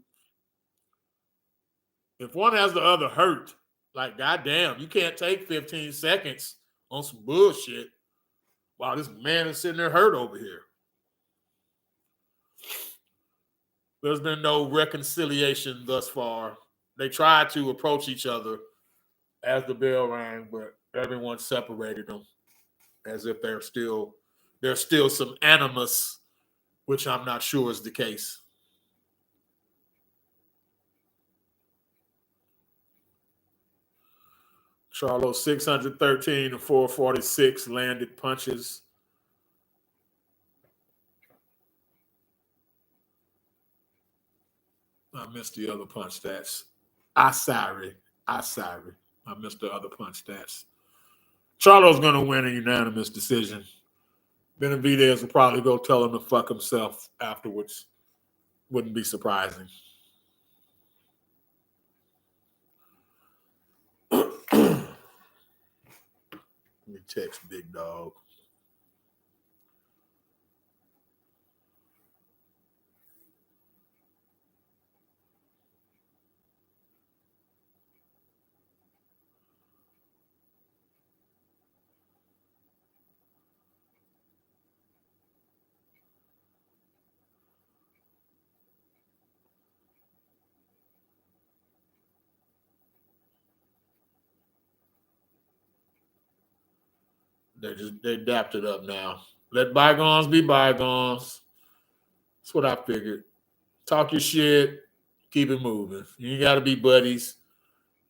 if one has the other hurt, like goddamn, you can't take 15 seconds on some bullshit while this man is sitting there hurt over here. There's been no reconciliation thus far. They tried to approach each other as the bell rang, but everyone separated them as if there's still some animus, which I'm not sure is the case. Charlo 613 to 446 landed punches. I missed the other punch stats. I'm sorry. I missed the other punch stats. Charlo's going to win a unanimous decision. Benavidez will probably go tell him to fuck himself afterwards. Wouldn't be surprising. Let me text Big Dog. They dapped it up now. Let bygones be bygones. That's what I figured. Talk your shit, keep it moving. You ain't got to be buddies,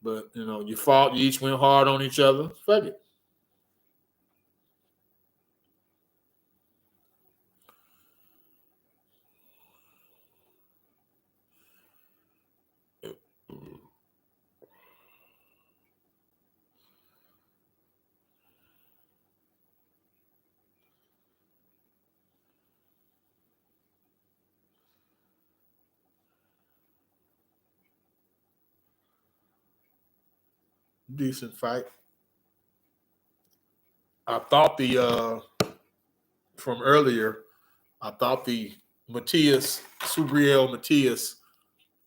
but you fought. You each went hard on each other. Fuck it. Decent fight. I thought from earlier, I thought the Matias, Subriel Matias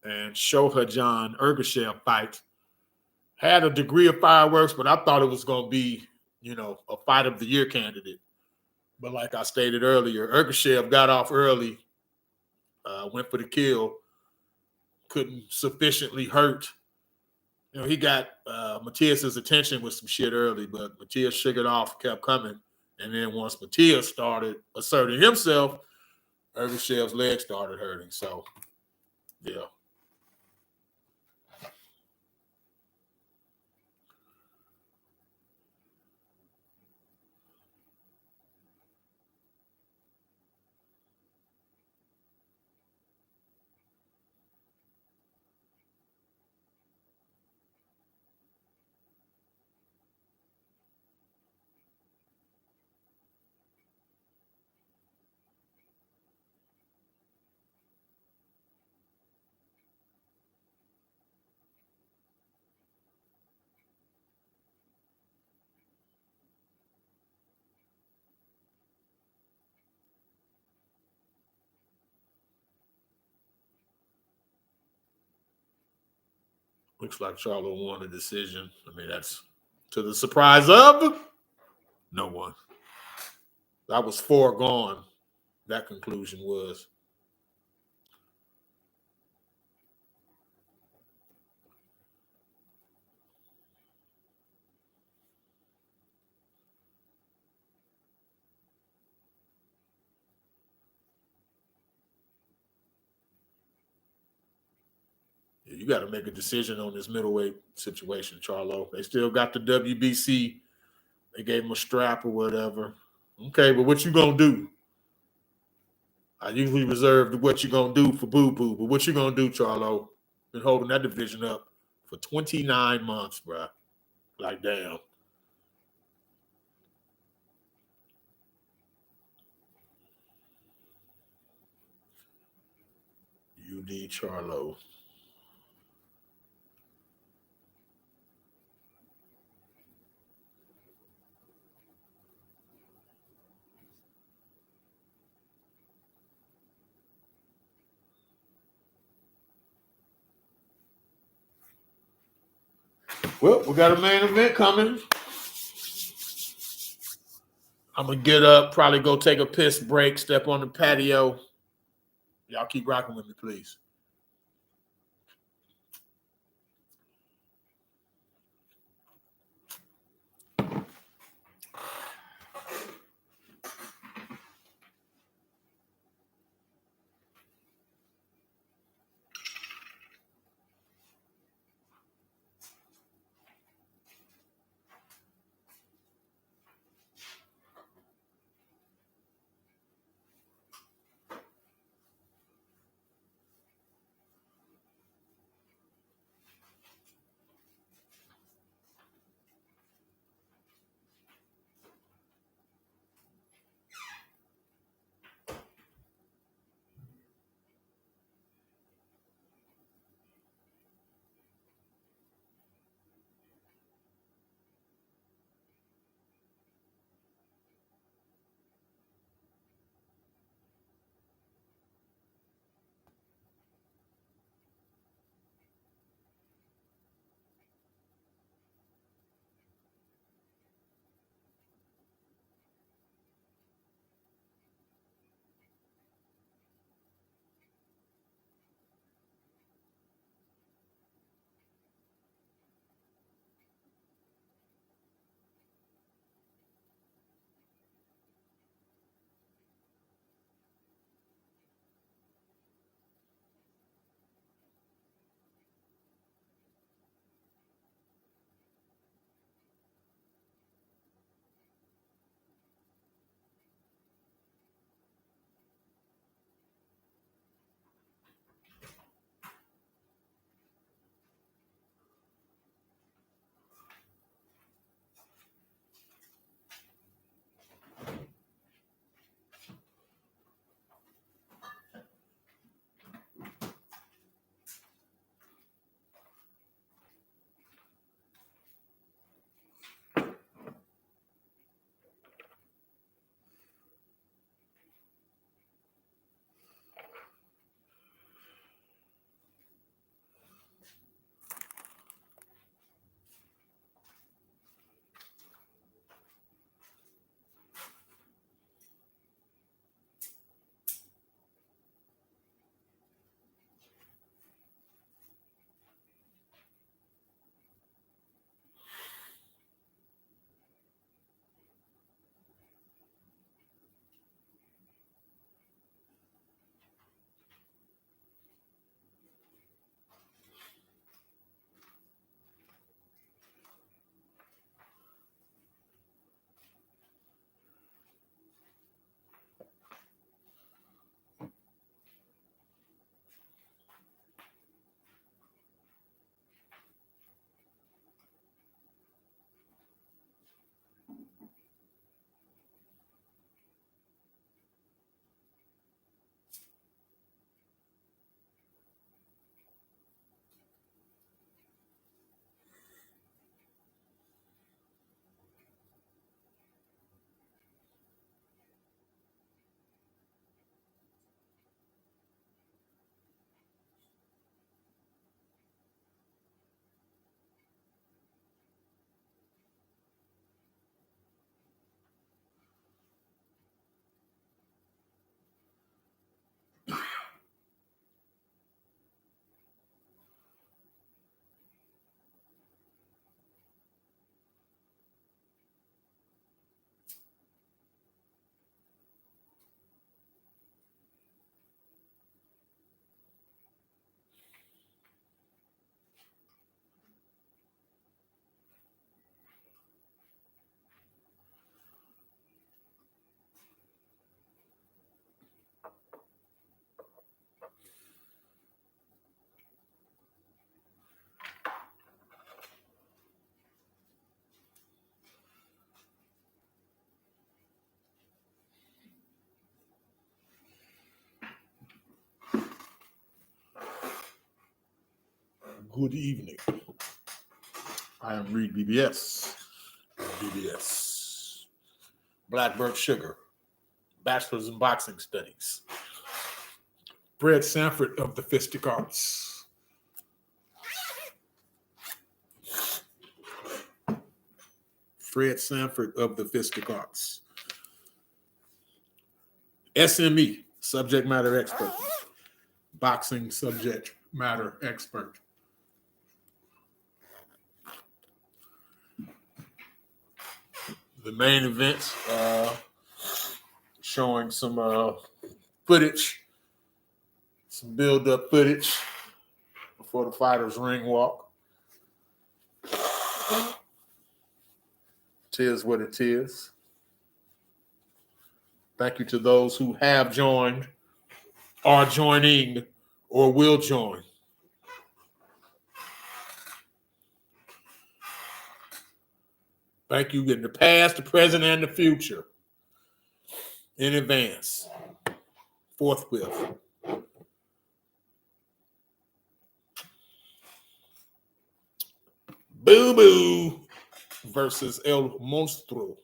and Shohajan Ergashev fight had a degree of fireworks, but I thought it was going to be, a fight of the year candidate. But like I stated earlier, Ergashev got off early, went for the kill, couldn't sufficiently hurt. He got Matias's attention with some shit early, but Matias shook it off, kept coming. And then once Matias started asserting himself, Ergashev's leg started hurting. So, yeah. Looks like Charlo won the decision. I mean, that's to the surprise of no one. That was foregone. That conclusion was. You got to make a decision on this middleweight situation, Charlo. They still got the WBC. They gave him a strap or whatever. Okay, but what you going to do? I usually reserve what you going to do for boo-boo, but what you going to do, Charlo? Been holding that division up for 29 months, bro. Like, damn. UD Charlo. Well, we got a main event coming. I'm going to get up, probably go take a piss break, step on the patio, Y'all keep rocking with me, please. Good evening. I am REED-BBS. BBS. Blackbird Sugar. Bachelor's in Boxing Studies. Fred Sanford of the Fistic Arts. Fred Sanford of the Fistic Arts. SME, subject matter expert. boxing subject matter expert. The main event showing some footage, some build-up footage before the fighters ring walk. Tis what it is. Thank you to those who have joined, are joining, or will join. Thank you in the past, the present, and the future. In advance. Forthwith. Boo Boo versus El Monstruo.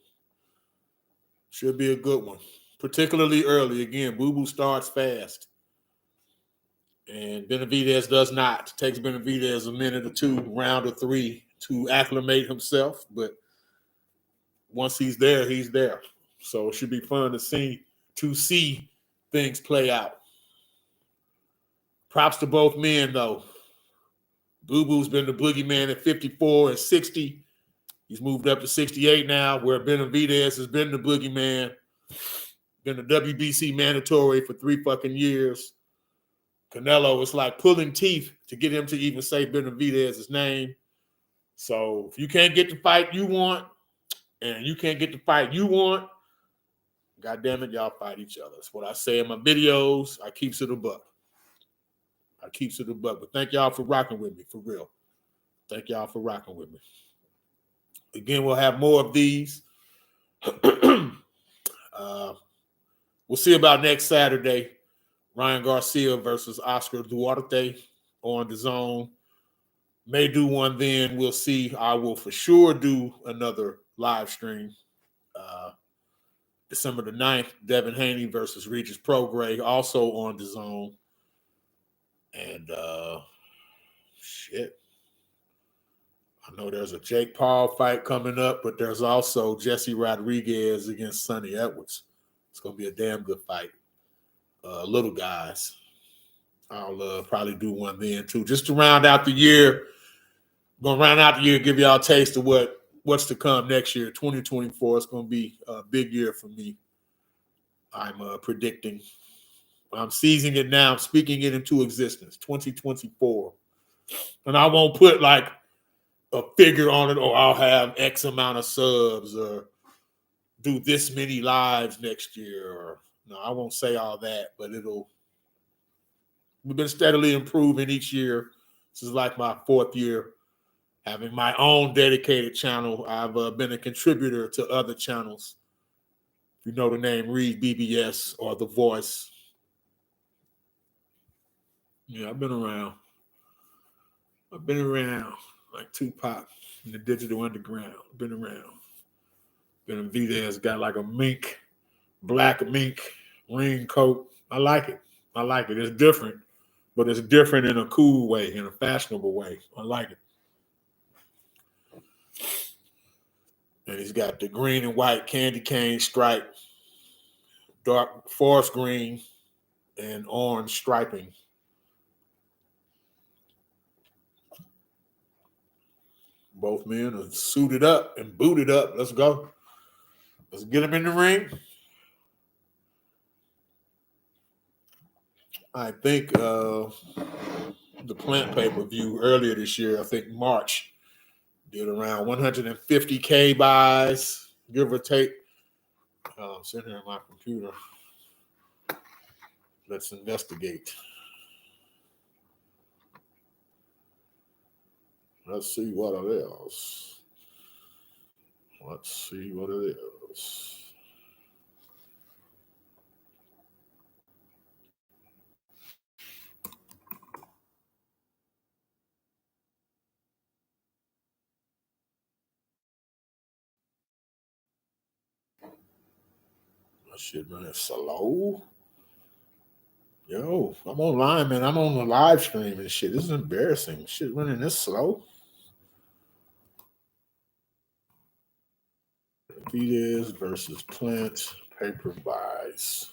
Should be a good one. Particularly early. Again, Boo Boo starts fast. And Benavidez does not. It takes Benavidez a minute or two, round or three, to acclimate himself. But once he's there, he's there. So it should be fun to see things play out. Props to both men, though. Boo Boo's been the boogeyman at 54 and 60. He's moved up to 68 now, where Benavidez has been the boogeyman. Been the WBC mandatory for 3 fucking years. Canelo, it's like pulling teeth to get him to even say Benavidez's name. So if you can't get the fight you want, and you can't get the fight you want, God damn it, y'all fight each other. That's what I say in my videos. I keeps it a buck. But thank y'all for rocking with me, for real. Thank y'all for rocking with me. Again, we'll have more of these. We'll see about next Saturday. Ryan Garcia versus Oscar Duarte on the Zone. May do one then. We'll see. I will for sure do another live stream. December the 9th, Devin Haney versus Regis Prograis, also on the Zone. And shit. I know there's a Jake Paul fight coming up, but there's also Jesse Rodriguez against Sonny Edwards. It's going to be a damn good fight. Little guys. I'll probably do one then, too. Just to round out the year. Going to round out the year, give y'all a taste of what's to come next year. 2024 is going to be a big year for me. I'm predicting. I'm seizing it now. I'm speaking it into existence. 2024. And I won't put like a figure on it, or I'll have X amount of subs, or do this many lives next year. Or no, I won't say all that, but we've been steadily improving each year. This is like my 4th year having my own dedicated channel. I've been a contributor to other channels. If you know the name REED-BBS or The Voice. Yeah, I've been around. Like Tupac in the digital underground. Been around. Benavidez got like a black mink ring coat. I like it. It's different, but it's different in a cool way, in a fashionable way. I like it. And he's got the green and white candy cane stripe, dark forest green, and orange striping. Both men are suited up and booted up. Let's go. Let's get them in the ring. I think the Plant pay-per-view earlier this year, I think March, did around 150K buys, give or take. I'm sitting here on my computer. Let's investigate. Let's see what it is. My shit running slow. Yo, I'm online, man. I'm on the live stream and shit. This is embarrassing. Shit running this slow. Benavidez versus Plant paper buys.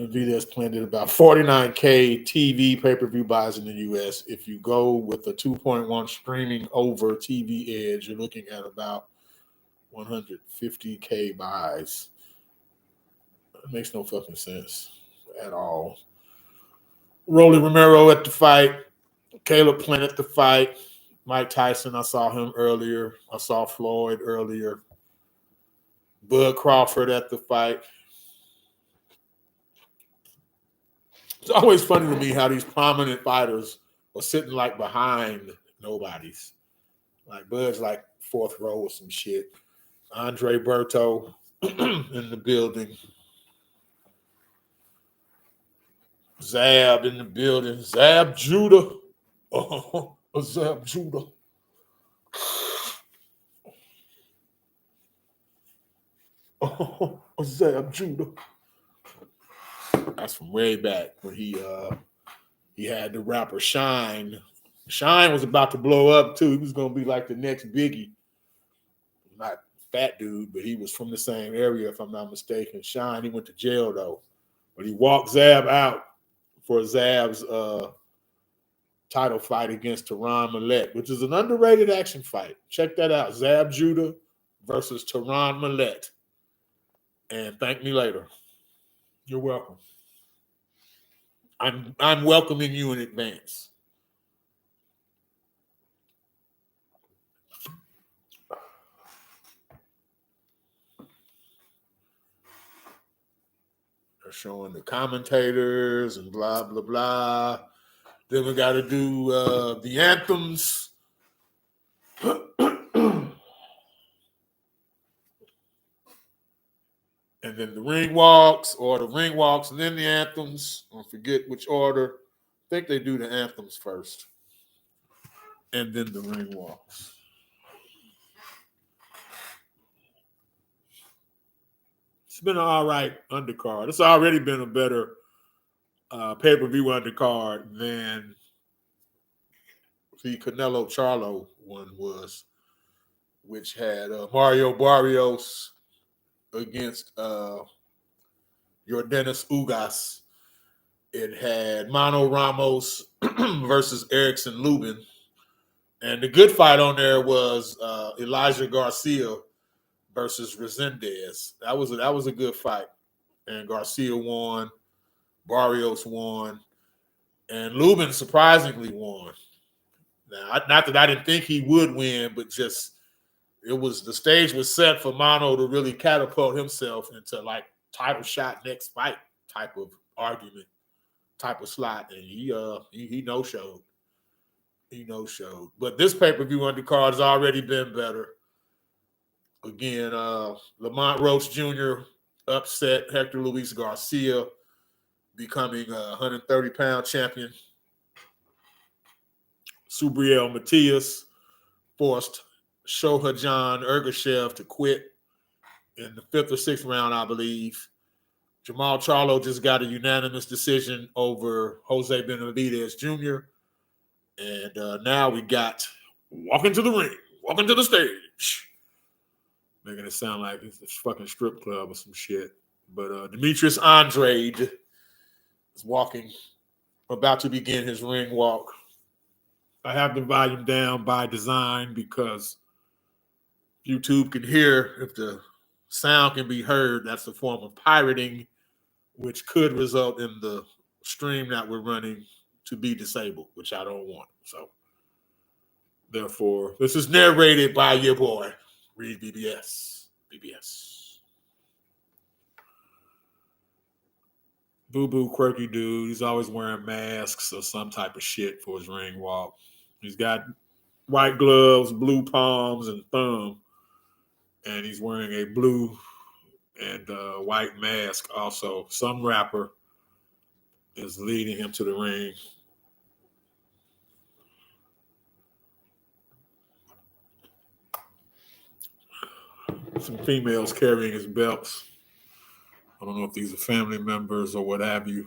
Benavidez planned at about 49K TV pay-per-view buys in the U.S. If you go with a 2.1 streaming over TV edge, you're looking at about 150K buys. It makes no fucking sense at all. Rolly Romero at the fight. Caleb Plant at the fight. Mike Tyson, I saw him earlier. I saw Floyd earlier. Bud Crawford at the fight. It's always funny to me how these prominent fighters are sitting like behind nobodies. Like Bud's like fourth row or some shit. Andre Berto in the building. Zab in the building. Zab Judah. Oh, Zab Judah. Oh, Zab Judah. That's from way back when he had the rapper Shine. Shine was about to blow up too. He was gonna be like the next Biggie. Not fat dude, but he was from the same area, if I'm not mistaken. Shine, he went to jail though. But he walked Zab out for Zab's title fight against Teron Millette, which is an underrated action fight. Check that out. Zab Judah versus Teron Millette. And thank me later. You're welcome. I'm welcoming you in advance. They're showing the commentators and blah, blah, blah. Then we got to do the anthems. And then the ring walks, or the ring walks and then the anthems. I forget which order. I think they do the anthems first. And then the ring walks. It's been an all right undercard. It's already been a better pay-per-view undercard than the Canelo Charlo one was, which had Mario Barrios against Yordenis Ugas. It had Mano Ramos versus Erickson Lubin. And the good fight on there was Elijah Garcia versus Resendez. That was a good fight. And Garcia won. Barrios won. And Lubin surprisingly won. Now, not that I didn't think he would win, but just the stage was set for Mano to really catapult himself into like title shot next fight type of argument, type of slot, and he no-showed. He no-showed. But this pay-per-view undercard has already been better. Again, Lamont Roach Jr. upset Hector Luis Garcia, becoming a 130-pound champion. Subriel Matias forced Shohajan Ergashev to quit in the 5th or 6th round, I believe. Jermall Charlo just got a unanimous decision over Jose Benavidez Jr. And now we got walking to the ring, walking to the stage. Making it sound like it's a fucking strip club or some shit. But Demetrius Andrade is about to begin his ring walk. I have the volume down by design because YouTube can hear if the sound can be heard. That's a form of pirating, which could result in the stream that we're running to be disabled, which I don't want. So, therefore, this is narrated by your boy, REED-BBS. BBS. Boo-boo quirky dude. He's always wearing masks or some type of shit for his ring walk. He's got white gloves, blue palms, and thumb. And he's wearing a blue and white mask also. Some rapper is leading him to the ring. Some females carrying his belts. I don't know if these are family members or what have you.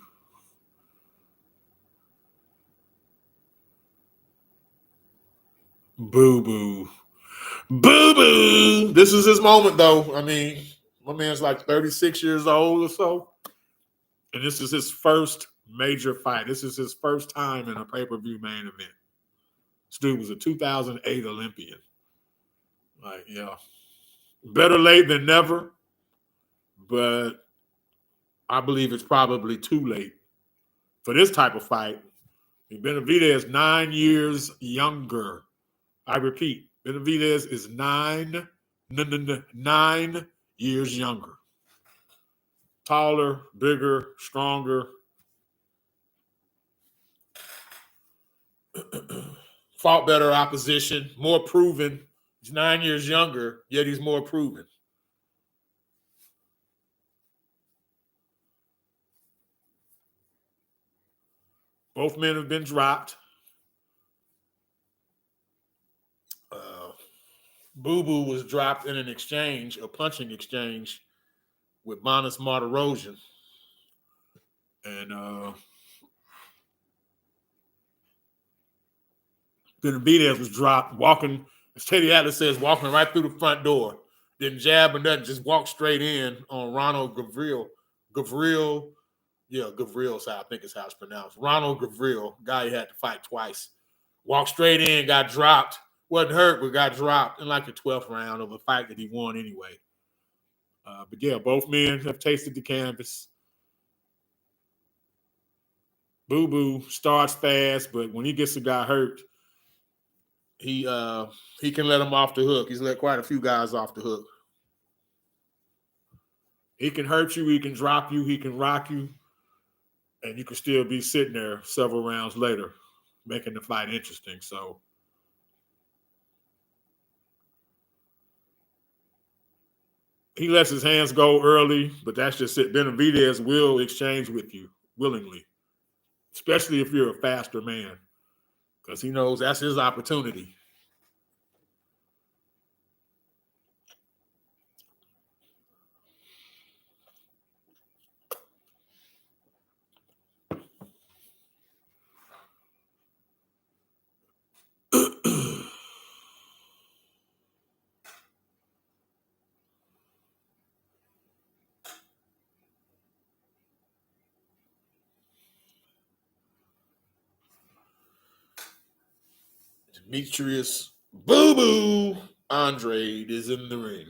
Boo-boo. Boo-boo. This is his moment, though. I mean, my man's like 36 years old or so. And this is his first major fight. This is his first time in a pay-per-view main event. This dude was a 2008 Olympian. Like, yeah, better late than never, but I believe it's probably too late for this type of fight. Benavidez is 9 years younger. I repeat, Benavidez is 9 years younger. Taller, bigger, stronger. Fought better opposition, more proven. He's 9 years younger, yet he's more proven. Both men have been dropped. Boo Boo was dropped in an exchange, a punching exchange with Manas Martirosyan. And Benavidez was dropped, walking, as Teddy Atlas says, walking right through the front door. Didn't jab or nothing, just walked straight in on Ronald Gavril. Gavril, I think is how it's pronounced. Ronald Gavril, guy he had to fight twice. Walked straight in, got dropped. Wasn't hurt, but got dropped in like the 12th round of a fight that he won anyway. But yeah, both men have tasted the canvas. Boo Boo starts fast, but when he gets a guy hurt, he can let him off the hook. He's let quite a few guys off the hook. He can hurt you, he can drop you, he can rock you, and you can still be sitting there several rounds later, making the fight interesting. So he lets his hands go early, but that's just it. Benavidez will exchange with you willingly, especially if you're a faster man, because he knows that's his opportunity. Demetrius Boo Boo Andrade is in the ring.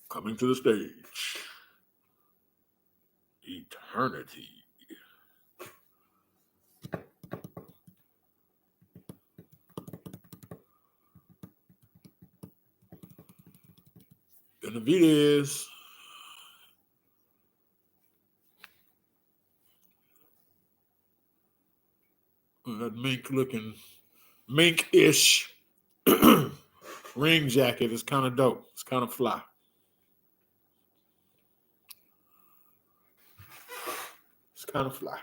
Coming to the stage, Eternity. Benavidez. That mink-looking, mink-ish ring jacket is kind of dope. It's kind of fly. It's kind of fly.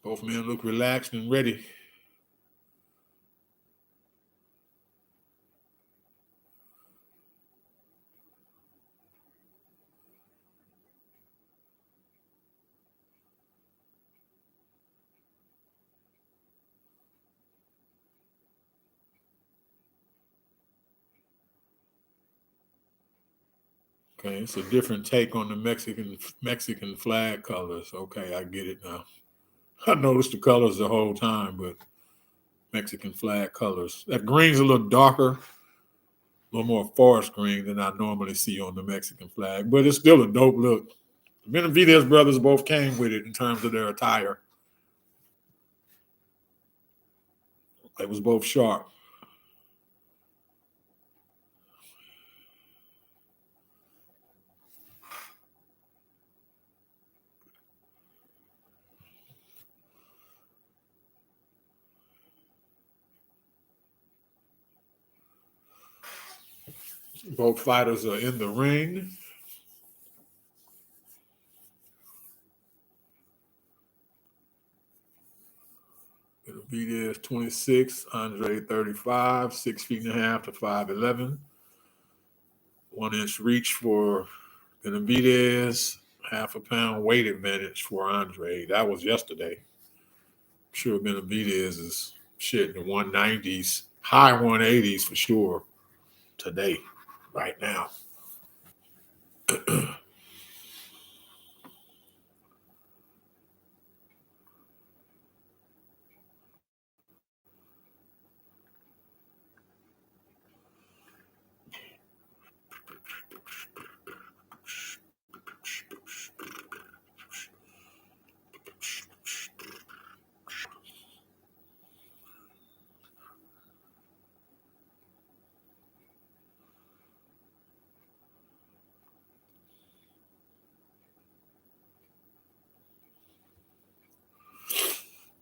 Both men look relaxed and ready. Okay, it's a different take on the Mexican flag colors. Okay, I get it now. I noticed the colors the whole time, but Mexican flag colors. That green's a little darker, a little more forest green than I normally see on the Mexican flag, but it's still a dope look. The Benavidez brothers both came with it in terms of their attire. They was both sharp. Both fighters are in the ring. Benavidez 26, Andrade 35, 6'1.5" to 5'11". 1 inch reach for Benavidez, half a pound weight advantage for Andrade. That was yesterday. I'm sure Benavidez is shit in the 190s, high 180s for sure today, right now.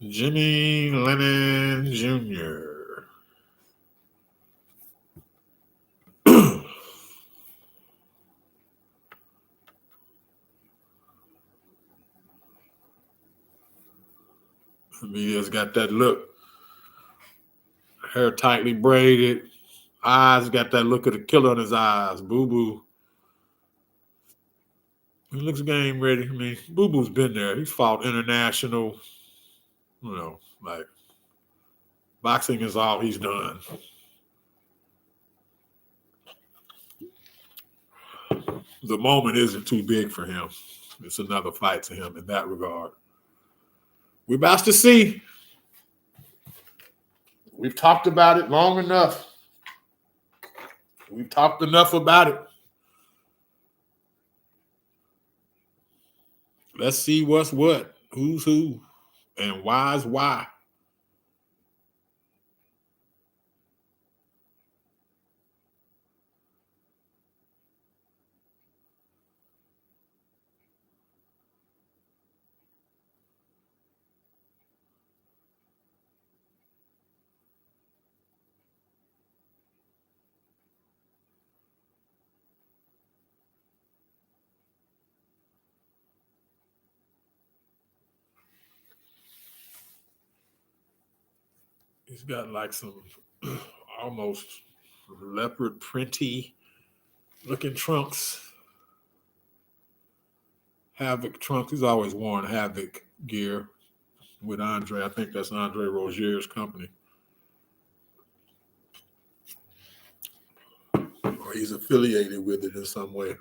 Jimmy Lennon Jr. Matias got that look. Hair tightly braided. Eyes got that look of the killer in his eyes. Boo Boo. He looks game ready. I mean, Boo Boo's been there. He's fought international. Like boxing is all he's done. The moment isn't too big for him. It's another fight to him in that regard. We're about to see. We've talked about it long enough. We've talked enough about it. Let's see what's what, who's who, and why's why. He's got like some almost leopard printy looking trunks. Havoc trunks. He's always worn Havoc gear with Andre. I think that's Andre Rozier's company. Or he's affiliated with it in some way.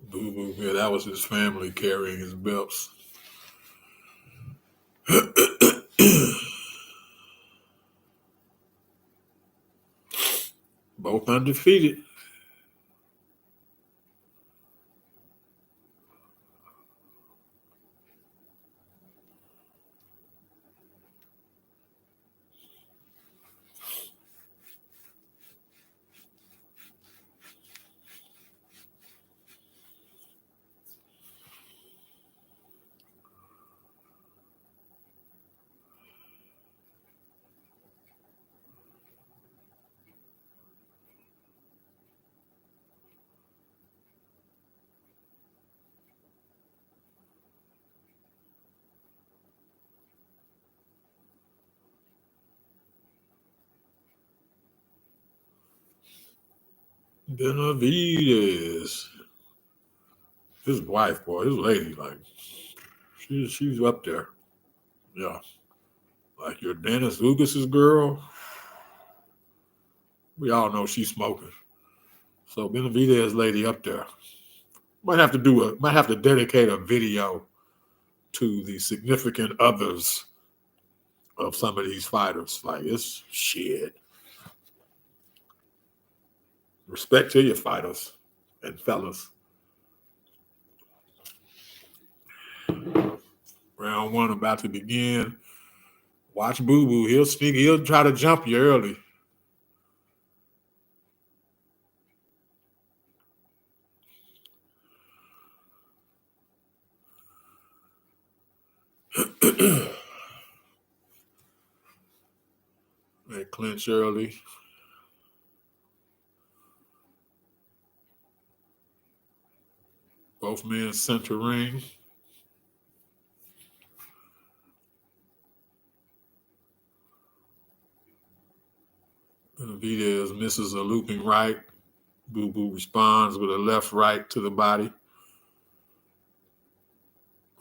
Boo Boo, yeah, that was his family carrying his belts. Both undefeated. Benavidez. His wife, boy, his lady, like, she's up there. Yeah. Like your Dennis Lucas's girl. We all know she's smoking. So Benavidez lady up there. Might have to dedicate a video to the significant others of some of these fighters. Like, it's shit. Respect to your fighters and fellas. Round one about to begin. Watch Boo Boo. He'll try to jump you early. They clinch early. Both men center ring. Benavidez misses a looping right. Boo Boo responds with a left right to the body.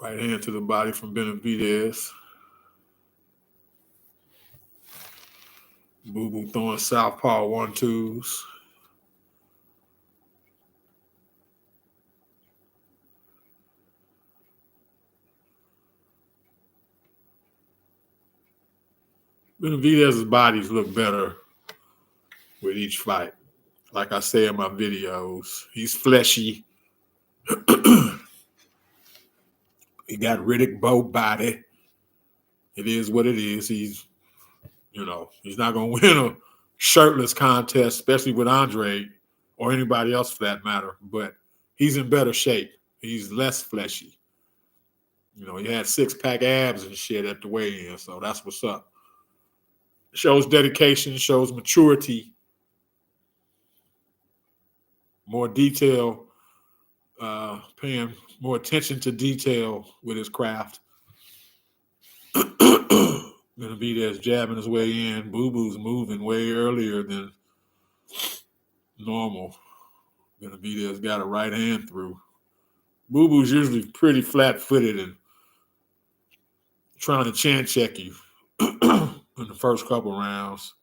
Right hand to the body from Benavidez. Boo Boo throwing southpaw 1-2s. Benavidez's bodies look better with each fight. Like I say in my videos, he's fleshy. He got Riddick Bowe body. It is what it is. He's not going to win a shirtless contest, especially with Andrade or anybody else for that matter. But he's in better shape. He's less fleshy. He had 6-pack abs and shit at the weigh-in, so that's what's up. Shows dedication, shows maturity, more detail, paying more attention to detail with his craft. Benavidez jabbing his way in. Boo Boo's moving way earlier than normal. Benavidez got a right hand through. Boo Boo's usually pretty flat-footed and trying to chin check you in the first couple rounds.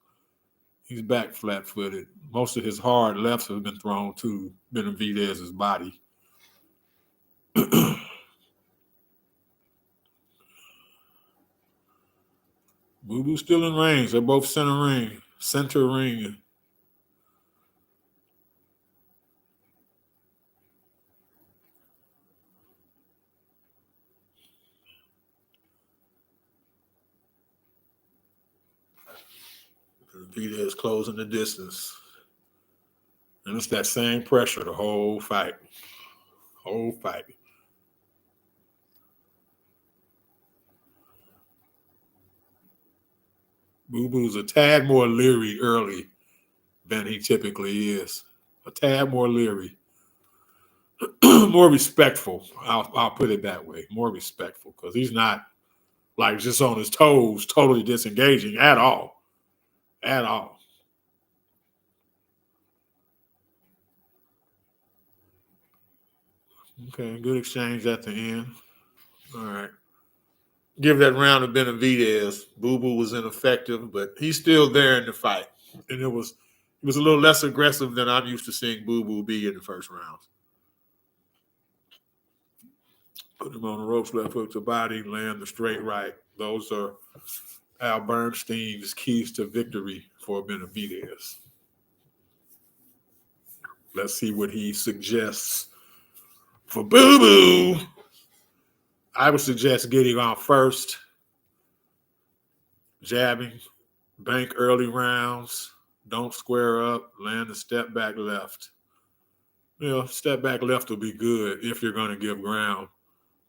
He's back flat-footed. Most of his hard lefts have been thrown to Benavidez's body. Boo Boo's still in range. They're both center ring. Benavidez closing the distance. And it's that same pressure the whole fight. Boo Boo's a tad more leery early than he typically is. A tad more leery. More respectful. I'll put it that way. More respectful, because he's not like just on his toes, totally disengaging at all. At all. Okay, good exchange at the end. All right. Give that round to Benavidez. Boo Boo was ineffective, but he's still there in the fight. And he was a little less aggressive than I'm used to seeing Boo Boo be in the first round. Put him on the ropes, left hook to body, land the straight right. Those are Al Bernstein's keys to victory for Benavidez. Let's see what he suggests for Boo Boo. I would suggest getting on first, jabbing, bank early rounds, don't square up, land a step back left. Step back left will be good if you're going to give ground.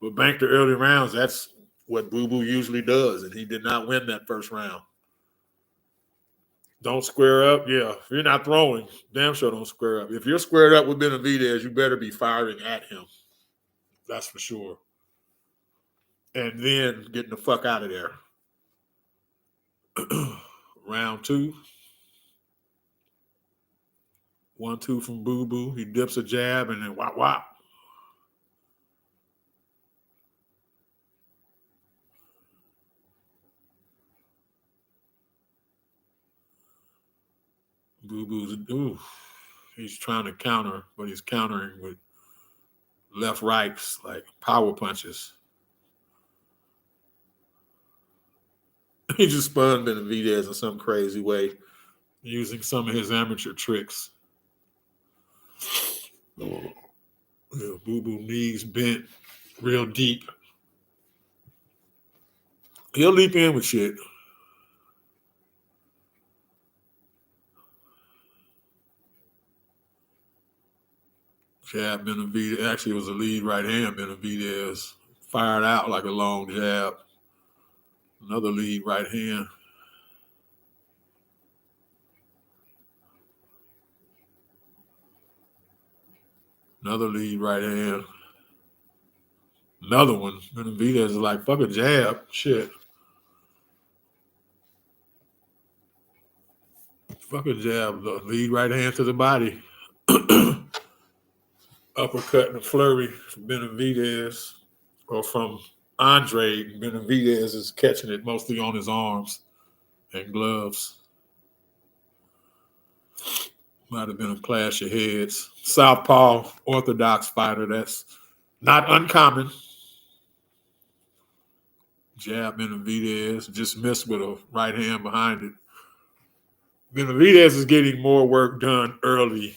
But bank the early rounds, that's what Boo Boo usually does, and he did not win that first round. Don't square up, yeah. If you're not throwing, damn sure don't square up. If you're squared up with Benavidez, you better be firing at him. That's for sure. And then getting the fuck out of there. Round 2. 1-2 from Boo Boo. He dips a jab and then whop, whop. Boo Boo's, he's trying to counter, but he's countering with left rights, like power punches. He just spun Benavidez in some crazy way, using some of his amateur tricks. Boo Boo knees bent real deep. He'll leap in with shit. Jab Benavidez. Actually, it was a lead right hand. Benavidez fired out like a long jab. Another lead right hand. Another lead right hand. Another one. Benavidez is like, fuck a jab. Shit. Fuck a jab. Lead right hand to the body. Uppercut and a flurry from Benavidez. Or from Andrade. Benavidez is catching it mostly on his arms and gloves. Might have been a clash of heads. Southpaw, orthodox fighter. That's not uncommon. Jab Benavidez. Just missed with a right hand behind it. Benavidez is getting more work done early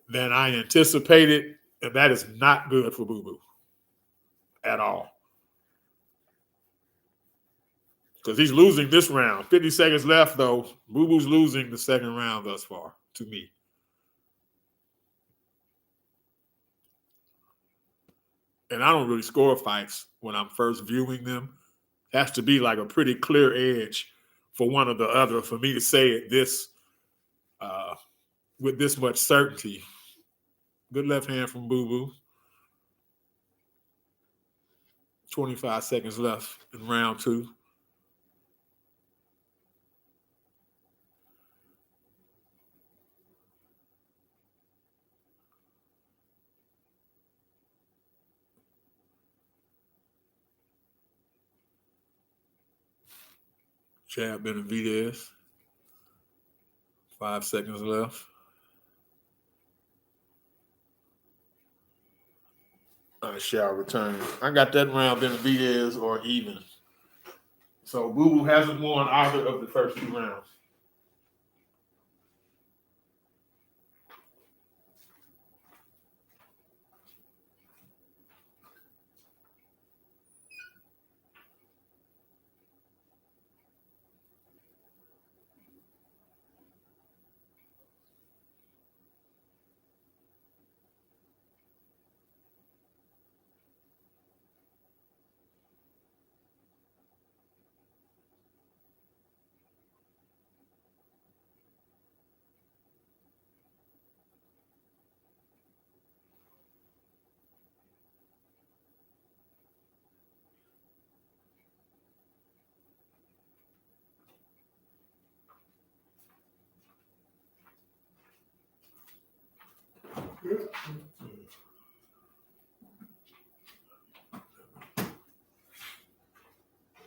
than I anticipated, and that is not good for Boo Boo at all. Because he's losing this round. 50 seconds left, though. Boo Boo's losing the second round thus far, to me. And I don't really score fights when I'm first viewing them. It has to be like a pretty clear edge for one or the other for me to say it this with this much certainty. Good left hand from Boo Boo. 25 seconds left in round 2. Jab Benavidez. 5 seconds left. I shall return. I got that round Benavidez or even. So Boo Boo hasn't won either of the first 2 rounds.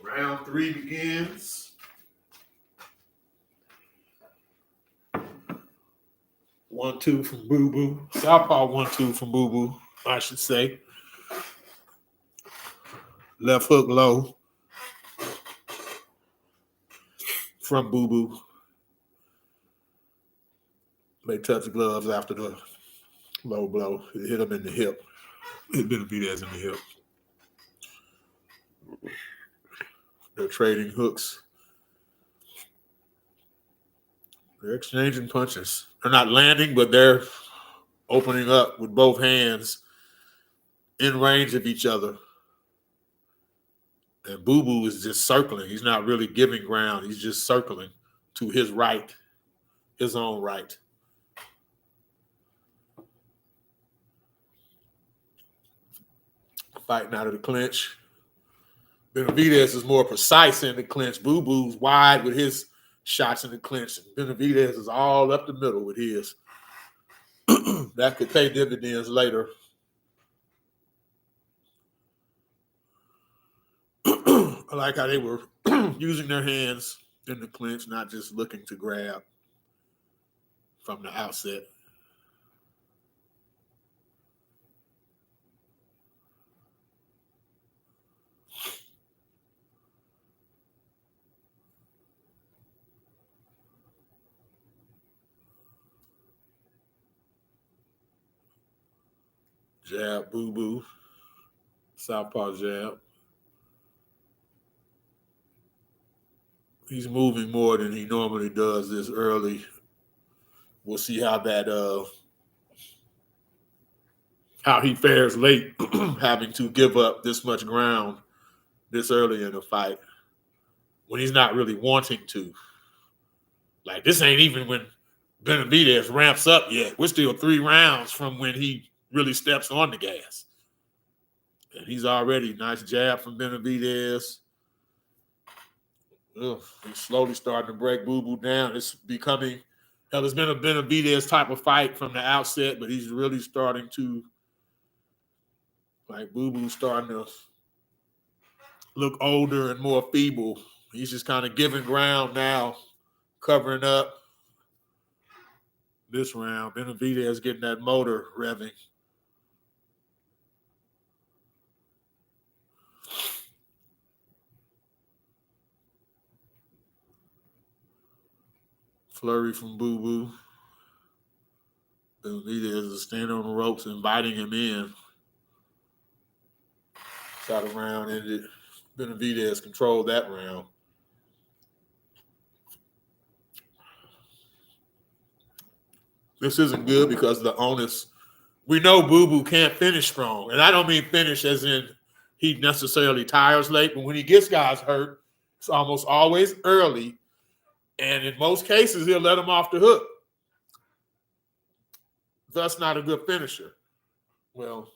Round 3 begins. 1-2 from Boo Boo. Southpaw 1-2 from Boo Boo, I should say. Left hook low from Boo Boo. They touch gloves after the low blow. It hit him in the hip. It Benavidez in the hip. They're trading hooks. They're exchanging punches. They're not landing, but they're opening up with both hands in range of each other. And Boo Boo is just circling. He's not really giving ground. He's just circling to his right, his own right. Fighting out of the clinch. Benavidez is more precise in the clinch. Boo Boo's wide with his shots in the clinch. Benavidez is all up the middle with his. That could pay dividends later. I like how they were using their hands in the clinch, not just looking to grab from the outset. Jab, Boo Boo. Southpaw jab. He's moving more than he normally does this early. We'll see how that how he fares late, having to give up this much ground this early in the fight when he's not really wanting to. Like, this ain't even when Benavidez ramps up yet. We're still 3 rounds from when he really steps on the gas. And he's already nice jab from Benavidez. He's slowly starting to break Boo Boo down. It's becoming, hell, it's been a Benavidez type of fight from the outset, but he's really starting to, like, Boo Boo's starting to look older and more feeble. He's just kind of giving ground now, covering up this round. Benavidez getting that motor revving. Flurry from Boo Boo. Benavidez is standing on the ropes, inviting him in. Shot a round ended. Benavidez controlled that round. This isn't good because the onus, we know Boo Boo can't finish strong. And I don't mean finish as in he necessarily tires late, but when he gets guys hurt, it's almost always early. And in most cases, he'll let them off the hook. Thus, not a good finisher. Well,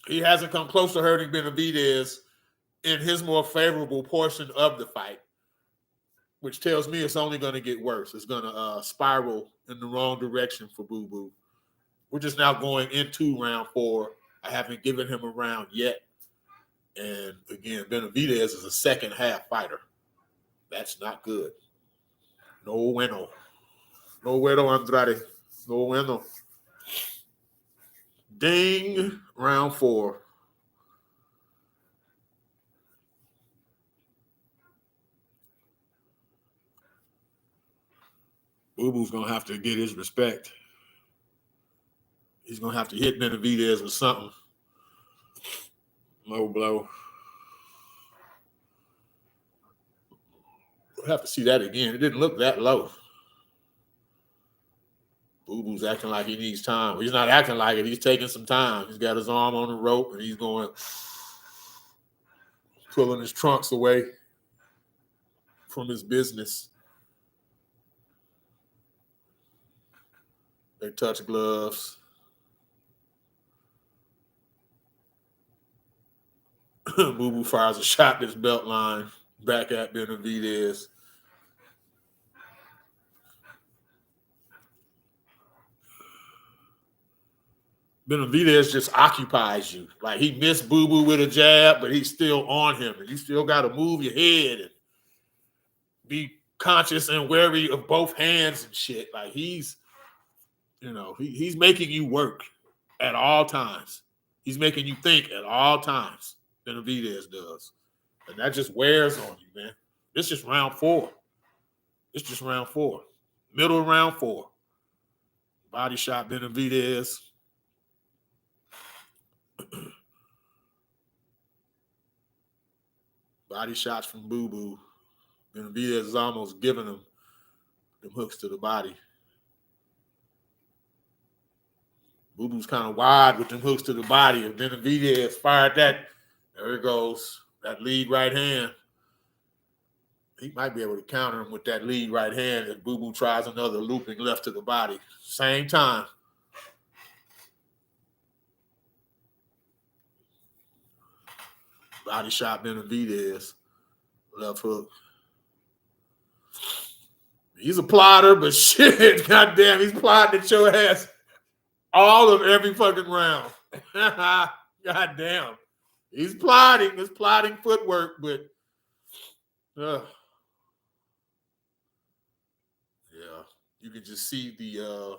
he hasn't come close to hurting Benavidez in his more favorable portion of the fight, which tells me it's only going to get worse. It's going to spiral in the wrong direction for Boo Boo. We're just now going into round 4. I haven't given him a round yet. And again, Benavidez is a second half fighter. That's not good. No bueno. No bueno, Andrade. No bueno. Ding. Round 4. Boo Boo's going to have to get his respect. He's going to have to hit Benavidez with something. Low blow. We'll have to see that again. It didn't look that low. Boo Boo's acting like he needs time. He's not acting like it. He's taking some time. He's got his arm on the rope, and he's going, pulling his trunks away from his business. They touch gloves. Boo Boo fires a shot this belt line back at Benavidez. Benavidez just occupies you. Like, he missed Boo Boo with a jab, but he's still on him. And you still got to move your head and be conscious and wary of both hands and shit. Like, he's, he's making you work at all times. He's making you think at all times. Benavidez does. And that just wears on you, man. This is round 4. It's just round 4. Middle of round 4. Body shot Benavidez. Body shots from Boo Boo. Benavidez is almost giving him them hooks to the body. Boo Boo's kind of wide with them hooks to the body. And Benavidez fired that. There it goes. That lead right hand. He might be able to counter him with that lead right hand if Boo Boo tries another looping left to the body. Same time. Body shot Benavidez. Left hook. He's a plotter, but shit, goddamn, he's plotting at your ass all of every fucking round. Goddamn. He's plotting. It's plotting footwork, but yeah, you can just see the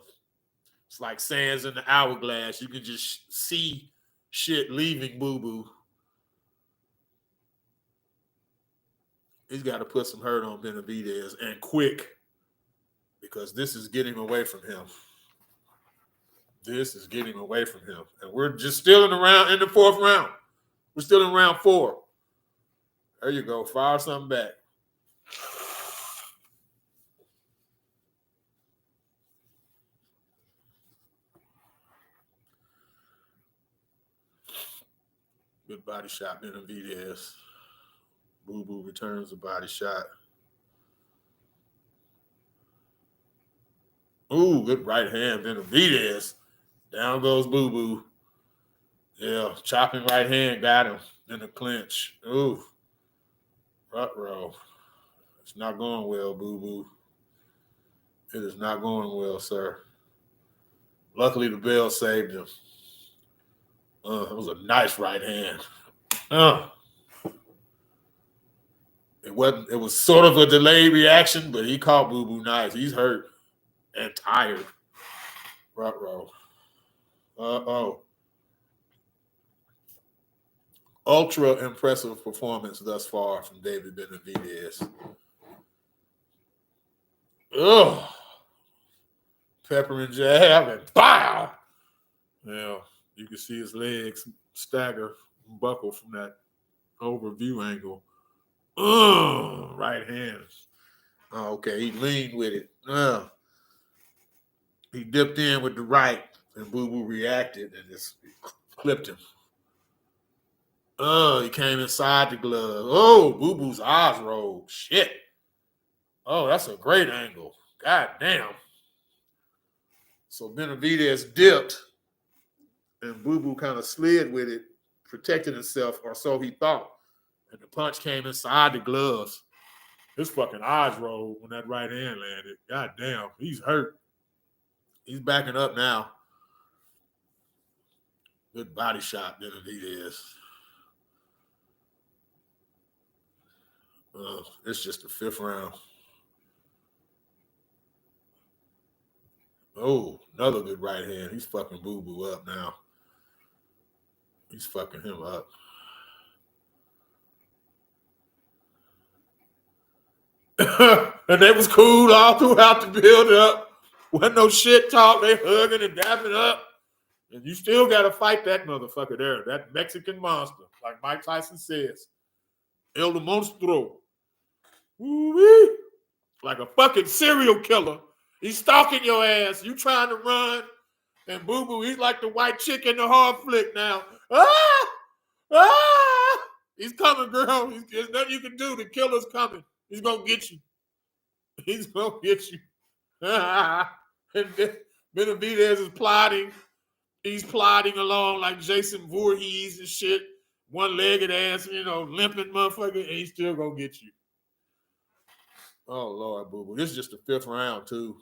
it's like sands in the hourglass. You can just see shit leaving Boo Boo. He's got to put some hurt on Benavidez, and quick, because this is getting away from him. This is getting away from him. And we're just still in the 4th round. We're still in round 4. There you go. Fire something back. Good body shot, Benavidez. Boo Boo returns the body shot. Ooh, good right hand, Benavidez. Down goes Boo Boo. Yeah, chopping right hand got him in the clinch. Ooh. Row. It's not going well, Boo Boo. It is not going well, sir. Luckily, the bell saved him. It was a nice right hand. It was sort of a delayed reaction, but he caught Boo Boo nice. He's hurt and tired. Row. Ultra impressive performance thus far from David Benavidez. Ugh. Pepper and jab and bow. Yeah, you can see his legs stagger, buckle from that overview angle. Right hand. Oh, okay, he leaned with it. He dipped in with the right, and Boo Boo reacted and just clipped him. He came inside the glove. Oh, Boo Boo's eyes rolled. Shit. Oh, that's a great angle. God damn. So Benavidez dipped, and Boo Boo kind of slid with it, protected himself, or so he thought. And the punch came inside the gloves. His fucking eyes rolled when that right hand landed. God damn, he's hurt. He's backing up now. Good body shot, Benavidez. It's just the fifth round. Oh, another good right hand. He's fucking Boo Boo up now. He's fucking him up. And they was cool all throughout the build-up. Wasn't no shit talk. They hugging and dapping up. And you still got to fight that motherfucker there, that Mexican monster, like Mike Tyson says. El Monstro. Woo-wee. Like a fucking serial killer. He's stalking your ass. You trying to run. And Boo Boo, he's like the white chick in the hard flick now. Ah! Ah! He's coming, girl. There's nothing you can do. The killer's coming. He's going to get you. He's going to get you. And Benavidez is plotting. He's plodding along like Jason Voorhees and shit. One-legged ass, limping motherfucker, and he's still going to get you. Oh, Lord, Boo Boo. This is just the fifth round, too.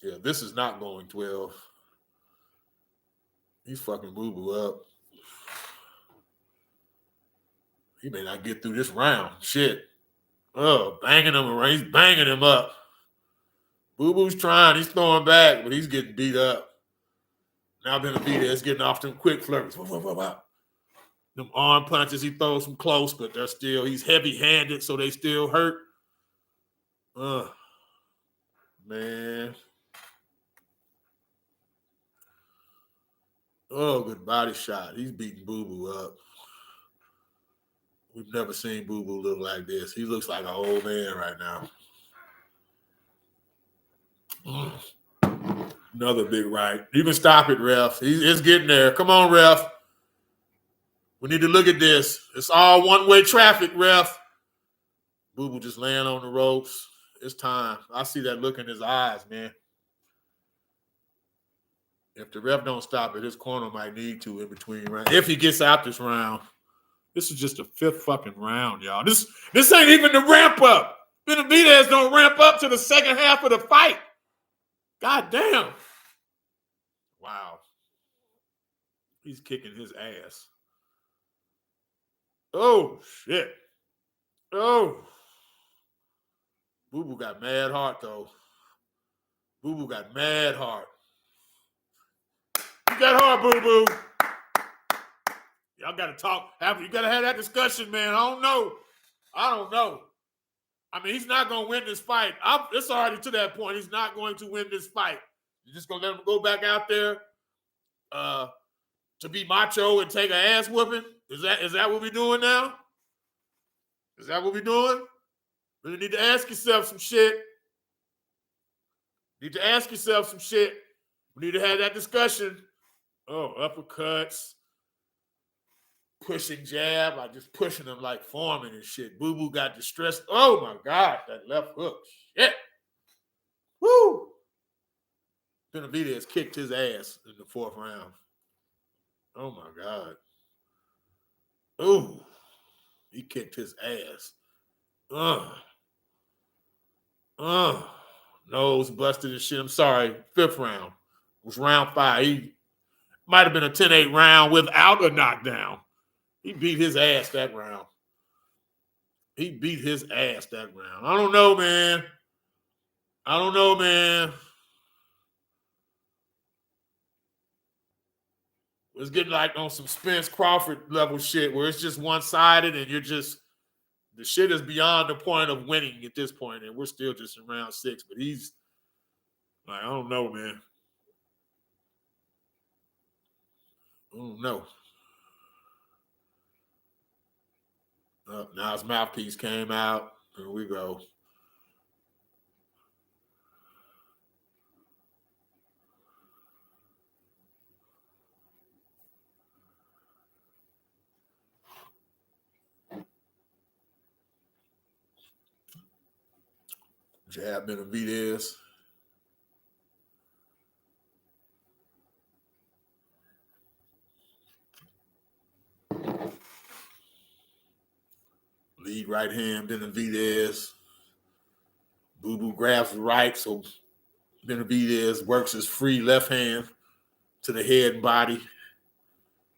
Yeah, this is not going 12. He's fucking Boo Boo up. He may not get through this round. Shit. Banging him around. He's banging him up. Boo Boo's trying. He's throwing back, but he's getting beat up. Now Benavidez getting off them quick flurries. Them arm punches, he throws them close, but he's heavy-handed, so they still hurt. Man. Oh, good body shot. He's beating Boo Boo up. We've never seen Boo Boo look like this. He looks like an old man right now. Another big right. You can stop it, ref. It's getting there. Come on, ref. We need to look at this. It's all one-way traffic, ref. Boo Boo just laying on the ropes. It's time. I see that look in his eyes, man. If the ref don't stop it, his corner might need to in between rounds. If he gets out this round. This is just the fifth fucking round, y'all. This ain't even the ramp up. Benavidez don't ramp up to the second half of the fight. God damn. Wow. He's kicking his ass. Oh, shit. Oh. Boo Boo got mad heart, though. Boo Boo got mad heart. You got heart, Boo Boo. Y'all got to talk. You got to have that discussion, man. I don't know. I mean, he's not going to win this fight. It's already to that point. He's not going to win this fight. You're just going to let him go back out there to be macho and take an ass whooping? Is that what we're doing now? Is that what we're doing? You need to ask yourself some shit. We need to have that discussion. Oh, uppercuts. pushing jab, like just pushing him like Foreman and shit. Boo Boo got distressed. Oh my God, that left hook. Shit. Woo! Benavidez kicked his ass in the 4th round. Oh my God. Ooh. He kicked his ass. Nose busted and shit. I'm sorry. 5th round. It was round 5. He might have been a 10-8 round without a knockdown. He beat his ass that round. I don't know, man. It's getting like on some Spence Crawford level shit where it's just one-sided and you're just, the shit is beyond the point of winning at this point, and we're still just in round 6. But he's like, I don't know, man. I don't know. Now his mouthpiece came out. Here we go. Jab Benavidez. Lead right hand Benavidez. Boo Boo grabs the right, so Benavidez works his free left hand to the head and body.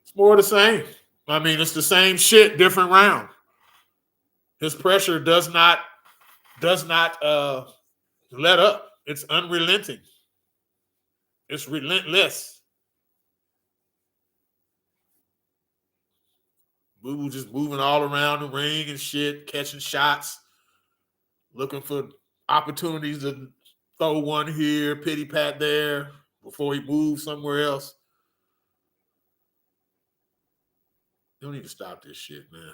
It's more of the same. I mean, it's the same shit, different round. His pressure does not let up. It's unrelenting. It's relentless. Boo Boo just moving all around the ring and shit, catching shots, looking for opportunities to throw one here, pity pat there before he moves somewhere else. You don't need to stop this shit, man.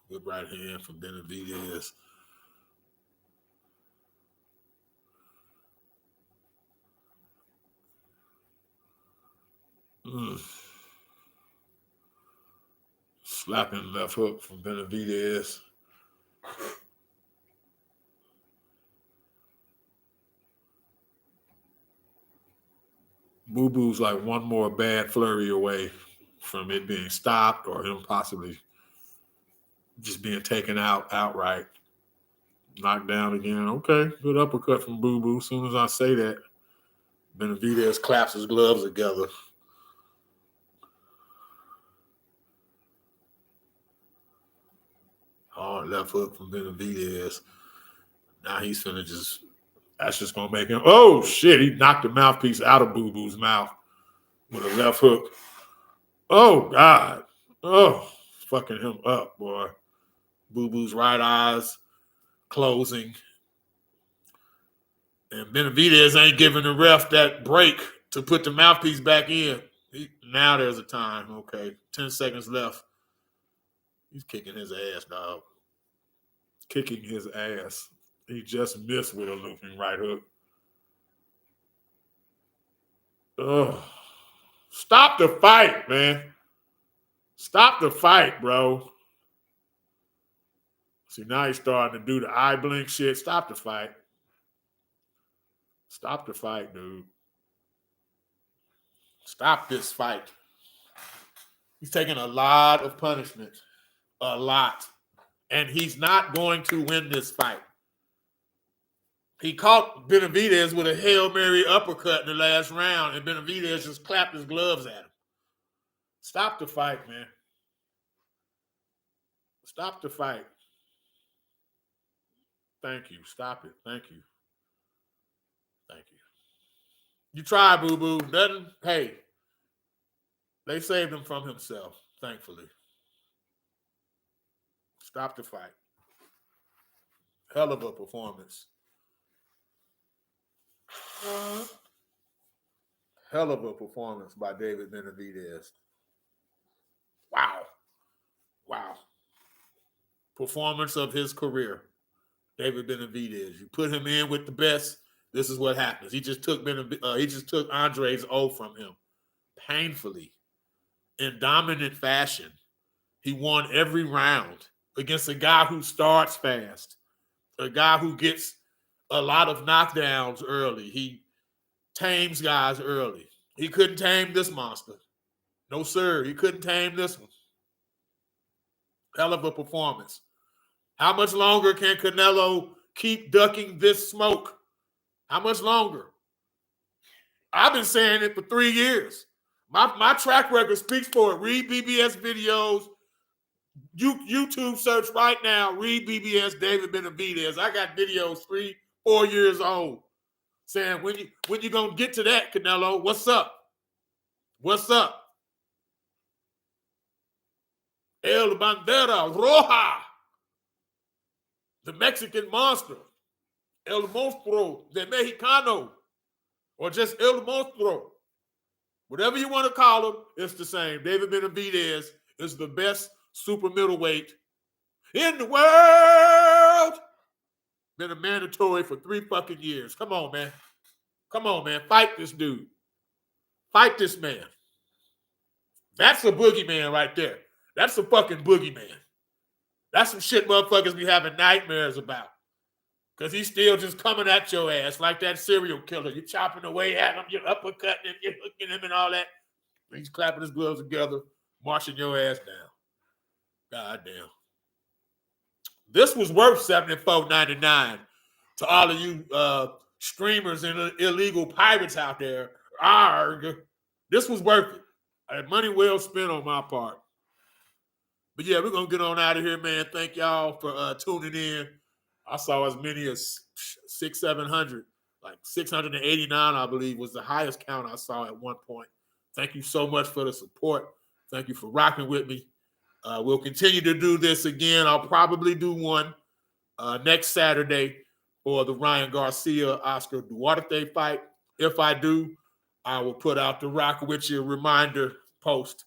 Good right hand from Benavidez. Slapping left hook from Benavidez. Boo Boo's like one more bad flurry away from it being stopped or him possibly just being taken out outright. Knocked down again. Okay, good uppercut from Boo Boo. As soon as I say that, Benavidez claps his gloves together. Hard left hook from Benavidez. Now he's finna just, that's just gonna make him, oh shit, he knocked the mouthpiece out of Boo Boo's mouth with a left hook. Oh God. Oh, fucking him up, boy. Boo Boo's right eyes closing. And Benavidez ain't giving the ref that break to put the mouthpiece back in. Now there's a time. Okay, 10 seconds left. He's kicking his ass, dog. Kicking his ass. He just missed with a looping right hook. Ugh. Stop the fight, man. Stop the fight, bro. See, now he's starting to do the eye blink shit. Stop the fight. Stop the fight, dude. Stop this fight. He's taking a lot of punishment. A lot. And he's not going to win this fight. He caught Benavidez with a Hail Mary uppercut in the last round, and Benavidez just clapped his gloves at him. Stop the fight, man. Stop the fight. Thank you. Stop it. Thank you. Thank you. You try, Boo Boo. Nothing. Hey, they saved him from himself, thankfully. Stop the fight. Hell of a performance. Hell of a performance by David Benavidez. Wow. Wow. performance of his career, David Benavidez. You put him in with the best, this is what happens. He just took Andre's O from him painfully in dominant fashion. He won every round against a guy who starts fast, a guy who gets a lot of knockdowns early. He tames guys early. He couldn't tame this monster. No, sir. He couldn't tame this one. Hell of a performance. How much longer can Canelo keep ducking this smoke? How much longer? I've been saying it for 3 years. My track record speaks for it. REED-BBS videos. YouTube search right now, REED-BBS, David Benavidez. I got videos 3, 4 years old saying, when you gonna get to that, Canelo? What's up? What's up? El Bandera Roja, the Mexican monster, El Monstruo de Mexicano, or just El Monstruo. Whatever you want to call him, it's the same. David Benavidez is the best super middleweight in the world. Been a mandatory for 3 fucking years. Come on, man. Come on, man. Fight this dude. Fight this man. That's a boogeyman right there. That's a fucking boogeyman. That's some shit motherfuckers be having nightmares about. Because he's still just coming at your ass like that serial killer. You're chopping away at him, you're uppercutting him, you're hooking him and all that. He's clapping his gloves together, marching your ass down. God damn. This was worth $74.99 to all of you streamers and illegal pirates out there. Arg. This was worth it. Money well spent on my part. But yeah, we're going to get on out of here, man. Thank y'all for tuning in. I saw as many as 700, like 689, I believe, was the highest count I saw at one point. Thank you so much for the support. Thank you for rocking with me. We'll continue to do this again. I'll probably do one next Saturday for the Ryan Garcia-Oscar Duarte fight. If I do, I will put out the Rock With You reminder post.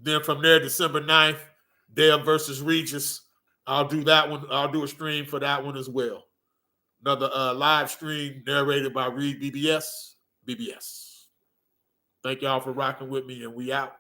Then from there, December 9th, Dale versus Regis. I'll do that one. I'll do a stream for that one as well. Another live stream narrated by REED-BBS. BBS. Thank y'all for rocking with me, and we out.